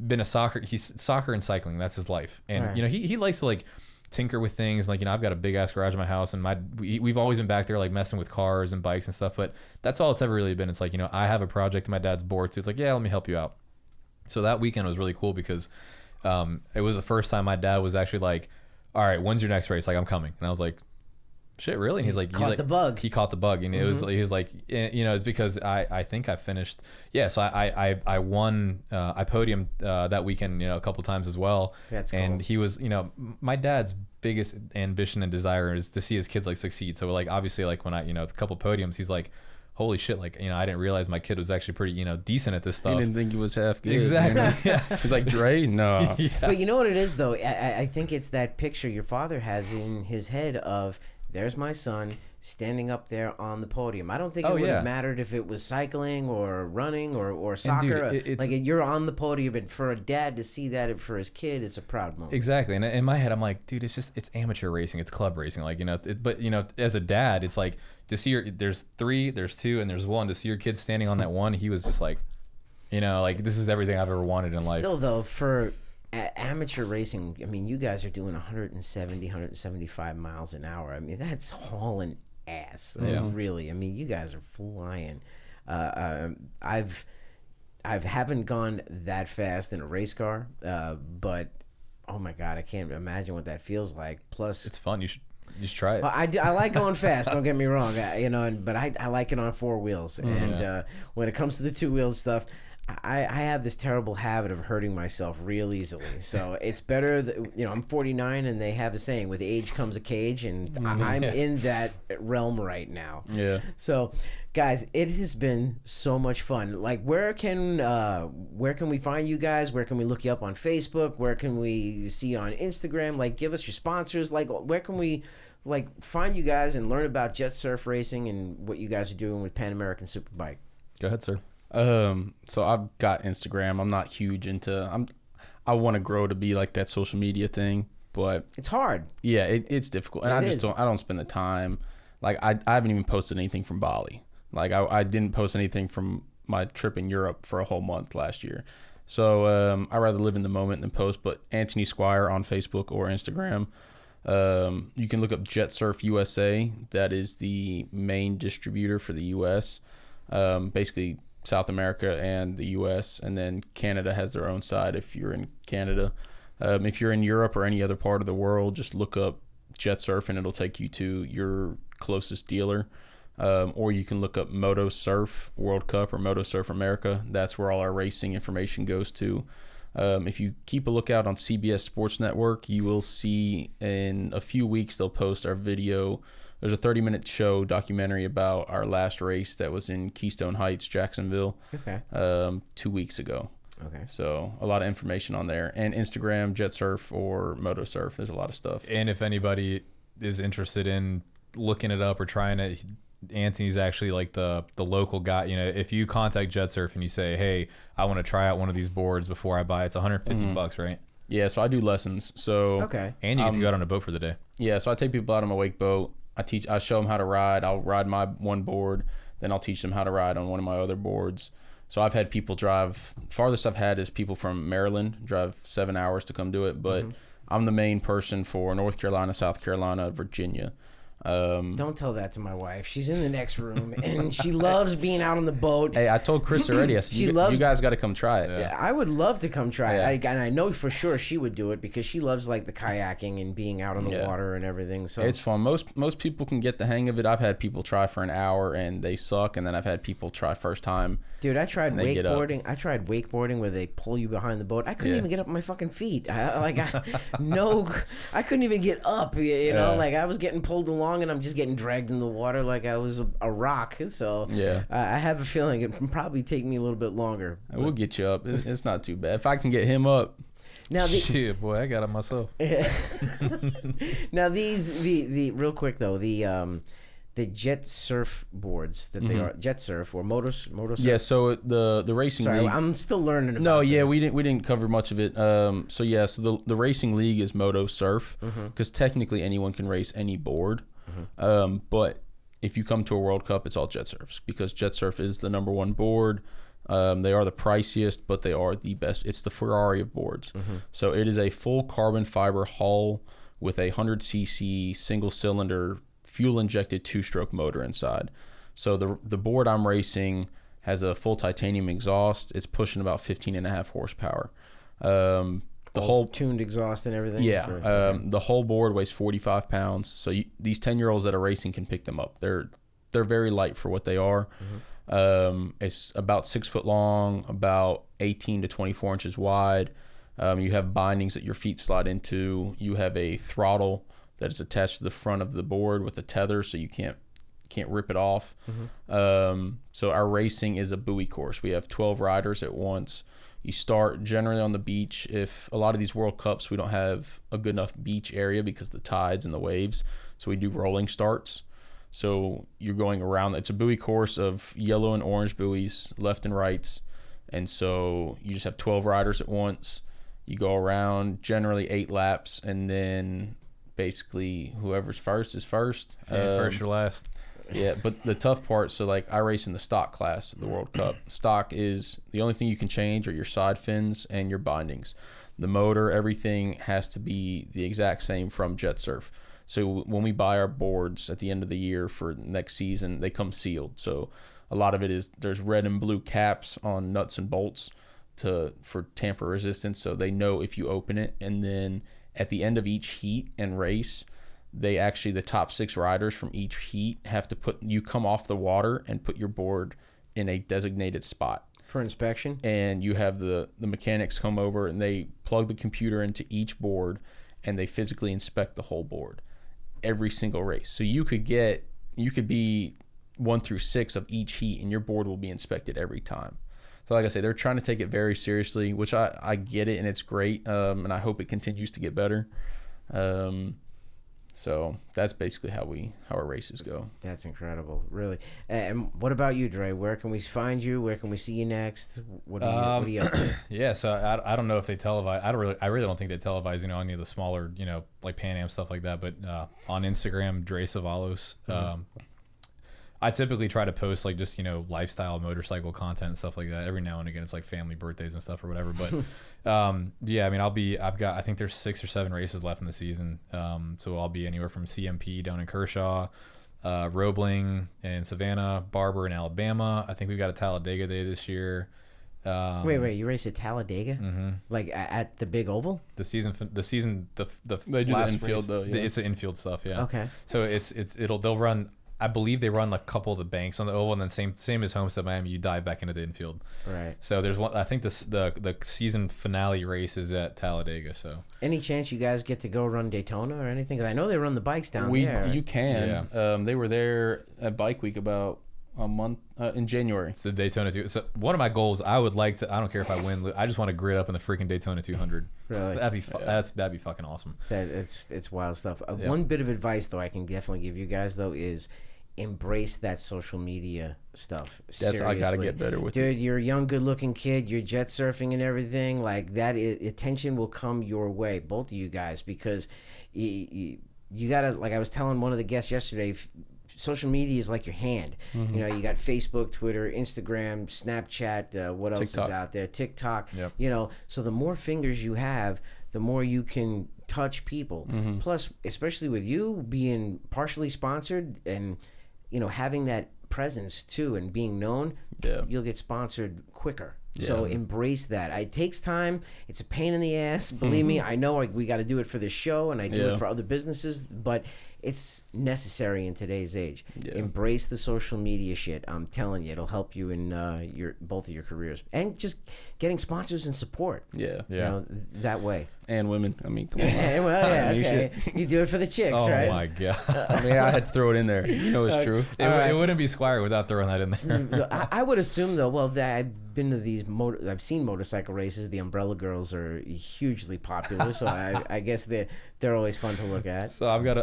been he's soccer and cycling, that's his life, and right. He likes to like tinker with things. Like I've got a big ass garage in my house, and we've always been back there like messing with cars and bikes and stuff, but that's all it's ever really been. It's like I have a project my dad's bored to, it's like, yeah, let me help you out. So that weekend was really cool because it was the first time my dad was actually like, all right, when's your next race? Like, I'm coming. And I was like, shit, really? And he's like, the bug. He caught the bug, and he was like, it's because I think I finished. Yeah, so I won. I podiumed that weekend, a couple times as well. That's cool. And he was, my dad's biggest ambition and desire is to see his kids like succeed. So like obviously like when a couple podiums, he's like, holy shit, like I didn't realize my kid was actually pretty decent at this stuff. He didn't think he was half good. Exactly. Yeah. He's like, Dre, no. Yeah. But you know what it is though? I think it's that picture your father has in his head of, there's my son standing up there on the podium. I don't think it would have mattered if it was cycling or running or soccer. Dude, like you're on the podium, and for a dad to see that for his kid, it's a proud moment. Exactly. And in my head, I'm like, dude, it's amateur racing, it's club racing. Like but as a dad, it's like to see there's 3, there's 2, and there's 1. To see your kid standing on that one, he was just like, like this is everything I've ever wanted in life. Still though, for amateur racing, I mean, you guys are doing 175 miles an hour. I mean, that's hauling ass. Really. I mean, you guys are flying. I haven't gone that fast in a race car, but oh my God, I can't imagine what that feels like. Plus, it's fun. You should try it. Well, I like going fast. Don't get me wrong. But I like it on 4 wheels. And when it comes to the 2-wheel stuff, I have this terrible habit of hurting myself real easily. So it's better that, I'm 49, and they have a saying, with age comes a cage, and I'm in that realm right now. Yeah. So guys, it has been so much fun. Like, where can we find you guys? Where can we look you up on Facebook? Where can we see you on Instagram? Like, give us your sponsors. Like, where can we find you guys and learn about jet surf racing and what you guys are doing with Pan American Superbike? Go ahead, sir. So I've got Instagram. I'm not huge into. I want to grow to be like that social media thing, but it's hard. Yeah, it's difficult, and I don't spend the time. Like I haven't even posted anything from Bali. Like I didn't post anything from my trip in Europe for a whole month last year. So I rather live in the moment than post. But Antony Squire on Facebook or Instagram. You can look up Jet Surf USA. That is the main distributor for the U.S. Basically South America and the U.S. And then Canada has their own side if you're in Canada. If you're in Europe or any other part of the world, just look up Jet Surf and it'll take you to your closest dealer. Or you can look up Moto Surf World Cup or Moto Surf America. That's where all our racing information goes to. If you keep a lookout on CBS Sports Network, you will see in a few weeks they'll post our video. There's a 30-minute show documentary about our last race that was in Keystone Heights, Jacksonville, 2 weeks ago. Okay. So a lot of information on there, and Instagram, Jet Surf or Moto Surf. There's a lot of stuff. And if anybody is interested in looking it up or trying it, Antony's actually like the local guy. You know, if you contact Jet Surf and you say, hey, I want to try out one of these boards before I buy it, it's $150, right? Yeah, so I do lessons. So Okay. And you get to go out on a boat for the day. yeah, so I take people out on my wake boat. I show them how to ride. I'll ride my one board, then I'll teach them how to ride on one of my other boards. So I've had people drive. Farthest I've had is people from Maryland drive 7 hours to come do it. But I'm the main person for North Carolina, South Carolina, Virginia. Don't tell that to my wife. She's in the next room, and she loves being out on the boat. Hey, I told Chris already. I said, you guys got to come try it. Yeah, I would love to come try Yeah. it. And I know for sure she would do it because she loves like the kayaking and being out on the water and everything. So it's fun. Most people can get the hang of it. I've had people try for an hour and they suck, and then I've had people try first time. Dude, I tried they get up. wakeboarding. I tried wakeboarding where they pull you behind the boat. I couldn't even get up on my fucking feet. I couldn't even get up. You know, like I was getting pulled along and I'm just getting dragged in the water like I was a rock. So Yeah. I have a feeling it will probably take me a little bit longer. We'll get you up. It's not too bad. If I can get him up. Now Shit, boy, I got it myself. now the real quick though the jet surf boards that they are jet surf or moto surf. Yeah, so the racing Sorry, league. I'm still learning about No, yeah, this. we didn't cover much of it. So the racing league is moto surf because technically anyone can race any board. But if you come to a World Cup, it's all jet surfs because jet surf is the number one board. They are the priciest, but they are the best. It's the Ferrari of boards. So it is a full carbon fiber hull with a 100cc single cylinder fuel injected 2-stroke motor inside. So the board I'm racing has a full titanium exhaust. It's pushing about 15.5 horsepower. The whole tuned exhaust and everything. yeah, the whole board weighs 45 pounds. So these 10-year-olds that are racing can pick them up. They're very light for what they are. It's about 6 foot long, about 18 to 24 inches wide. You have bindings that your feet slide into. You have a throttle that is attached to the front of the board with a tether, so you can't rip it off. So our racing is a buoy course. We have 12 riders at once. You start generally on the beach. If a lot of these World Cups, we don't have a good enough beach area because of the tides and the waves, so we do rolling starts. So you're going around. It's a buoy course of yellow and orange buoys, left and rights, and so you just have 12 riders at once. You go around generally 8 laps, and then basically whoever's first is first. First or last. Yeah, but the tough part, so like I race in the stock class of the World Cup. Stock is the only thing you can change are your side fins and your bindings. The motor, everything has to be the exact same from Jet Surf. So when we buy our boards at the end of the year for next season, they come sealed. So a lot of it is there's red and blue caps on nuts and bolts for tamper resistance, so they know if you open it. And then at the end of each heat and race, the top 6 riders from each heat have to come off the water and put your board in a designated spot for inspection. And you have the mechanics come over and they plug the computer into each board and they physically inspect the whole board every single race. So you could be 1 through 6 of each heat and your board will be inspected every time. So like I say, they're trying to take it very seriously, which I get it, and it's great, and I hope it continues to get better. So that's basically how our races go. That's incredible, really. And what about you, Dre? Where can we find you? Where can we see you next? What are you up to? Yeah, so I don't know if they televise. I really don't think they televise, any of the smaller, like Pan Am stuff like that. But on Instagram, Dre Cevallos. I typically try to post like just lifestyle motorcycle content and stuff like that. Every now and again, it's like family birthdays and stuff or whatever. But yeah, I mean, I think there's 6 or 7 races left in the season. So I'll be anywhere from CMP down in Kershaw, Roebling in Savannah, Barber in Alabama. I think we've got a Talladega Day this year. Wait, you race at Talladega? Like at the big oval? The season, the They do the last infield race, though. Yeah. It's the infield stuff. Yeah. Okay. So they'll run. I believe they run a couple of the banks on the oval, and then same as Homestead Miami, you dive back into the infield. Right. So there's one. I think the season finale race is at Talladega. So any chance you guys get to go run Daytona or anything? 'Cause I know they run the bikes down there. You can. Yeah. They were there at Bike Week about a month in January. It's the Daytona 200. So one of my goals, I would like to. I don't care if I win. I just want to grid up in the freaking Daytona 200. Really? That'd be fucking awesome. It's wild stuff. Yeah. One bit of advice though I can definitely give you guys though is embrace that social media stuff. Seriously. I gotta get better with Dude, you're a young, good-looking kid. You're jet surfing and everything. Like that, attention will come your way, both of you guys, because you gotta. Like I was telling one of the guests yesterday, social media is like your hand. You know, you got Facebook, Twitter, Instagram, Snapchat. What else TikTok. is out there? TikTok. Yep. You know, so the more fingers you have, the more you can touch people. Plus, especially with you being partially sponsored and having that presence too and being known, you'll get sponsored quicker. So embrace that. It takes time. It's a pain in the ass. Believe me, I know we got to do it for this show and I do it for other businesses, but it's necessary in today's age. Embrace the social media shit. I'm telling you, it'll help you in both of your careers. And just getting sponsors and support. That way. And women. I mean, come on. Okay. You do it for the chicks, right? Oh my god. I mean, I had to throw it in there. You know it's true. It wouldn't be Squire without throwing that in there. I would assume though, well, that I've been to these I've seen motorcycle races. The Umbrella Girls are hugely popular, so I guess they're always fun to look at. So I've got a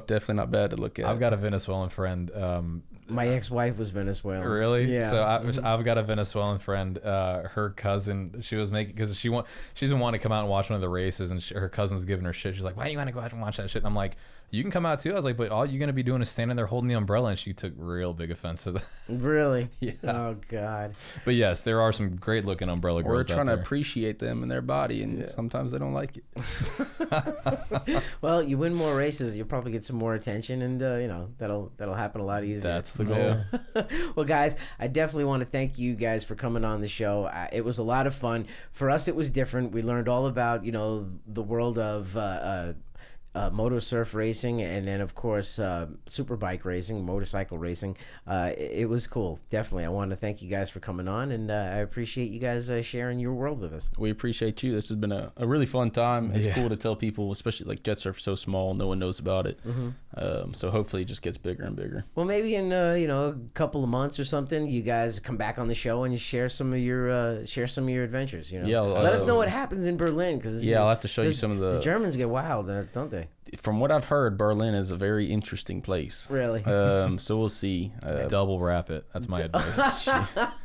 definitely not bad to look at. I've got a Venezuelan friend. My ex-wife was Venezuelan. Really? Yeah. So I've got a Venezuelan friend. Her cousin, she was making, because she's been wanting to come out and watch one of the races, and her cousin was giving her shit. She's like, "Why do you want to go out and watch that shit?" And I'm like, "You can come out too." I was like, "But all you're gonna be doing is standing there holding the umbrella," and she took real big offense to that. Really? Yeah. Oh God. But yes, there are some great looking umbrella girls. We're out trying there. to appreciate them and their body, and sometimes they don't like it. Well, you win more races, you'll probably get some more attention, and that'll happen a lot easier. That's the goal. Well, guys, I definitely want to thank you guys for coming on the show. It was a lot of fun. For us, it was different. We learned all about the world of moto surf racing, and then of course superbike racing, motorcycle racing. It was cool. Definitely, I want to thank you guys for coming on, and I appreciate you guys sharing your world with us. We appreciate you. This has been a really fun time. It's cool to tell people, especially like jet surf, so small, no one knows about it. So hopefully it just gets bigger and bigger. Well, maybe in a couple of months or something, you guys come back on the show and you share some of your adventures. Yeah, let us know what happens in Berlin, because I'll have to show you some of the Germans get wild, don't they? From what I've heard, Berlin is a very interesting place. Really? So we'll see. Double wrap it. That's my advice.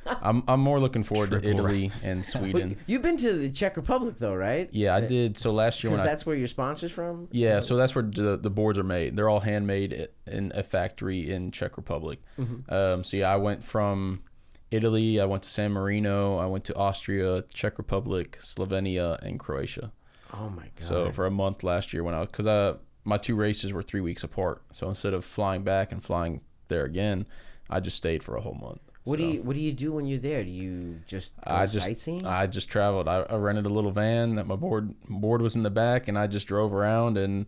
I'm more looking forward to Italy and Sweden. You've been to the Czech Republic though, right? Yeah, I did. So last year, because that's where your sponsor's from. Yeah, so that's where the boards are made. They're all handmade in a factory in Czech Republic. So yeah, I went from Italy. I went to San Marino. I went to Austria, Czech Republic, Slovenia, and Croatia. Oh my god! So for a month last year, because my two races were 3 weeks apart. So instead of flying back and flying there again, I just stayed for a whole month. What do you do when you're there? Do you just go sightseeing? I just traveled. I rented a little van that my board was in the back, and I just drove around, and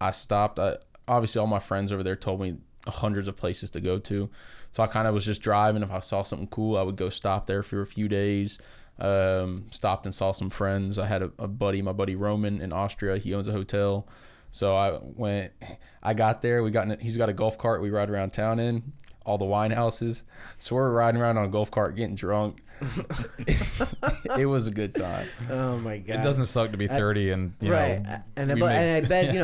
I stopped. Obviously, all my friends over there told me hundreds of places to go to, so I kind of was just driving. If I saw something cool, I would go stop there for a few days. Stopped and saw some friends. I had a buddy, my buddy Roman in Austria. He owns a hotel. So I got there. He's got a golf cart we ride around town in, all the wine houses. So we're riding around on a golf cart getting drunk. It was a good time. Oh my god! It doesn't suck to be 30 and and I bet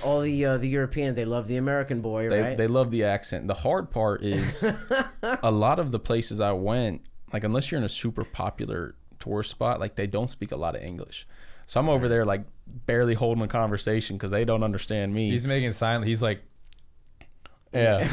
all the Europeans, they love the American boy, right? They love the accent. The hard part is a lot of the places I went, like unless you're in a super popular tourist spot, like they don't speak a lot of English. So I'm over there like barely holding a conversation because they don't understand me. He's making silent. He's like, yeah,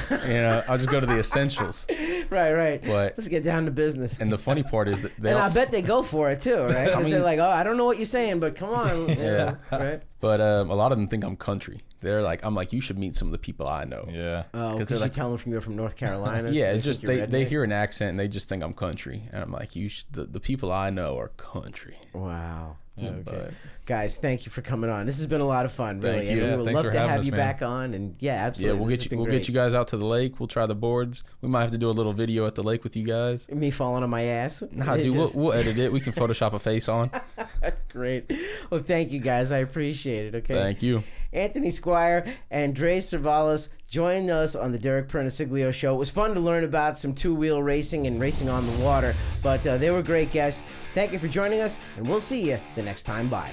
I'll just go to the essentials. Right. But let's get down to business. And the funny part is that I bet they go for it too, right? Because they're like, oh, I don't know what you're saying, but come on. Yeah. Right. But a lot of them think I'm country. I'm like, you should meet some of the people I know. Yeah. Oh, because you tell them you're from North Carolina. Yeah, so it's just they hear an accent and they just think I'm country, and I'm like, the people I know are country. Wow. Yeah, okay. Guys, thank you for coming on. This has been a lot of fun, really. Thank you. And we would Thanks love for to having have us, you man. back on. And yeah, absolutely. Yeah, we'll get you guys out to the lake. We'll try the boards. We might have to do a little video at the lake with you guys. Me falling on my ass. Nah, dude, we'll edit it. We can Photoshop a face on. Great. Well, thank you guys. I appreciate it. Okay. Thank you. Antony Squire and Dre Cevallos joined us on the Derek Pernesiglio Show. It was fun to learn about some two-wheel racing and racing on the water, but they were great guests. Thank you for joining us, and we'll see you the next time. Bye.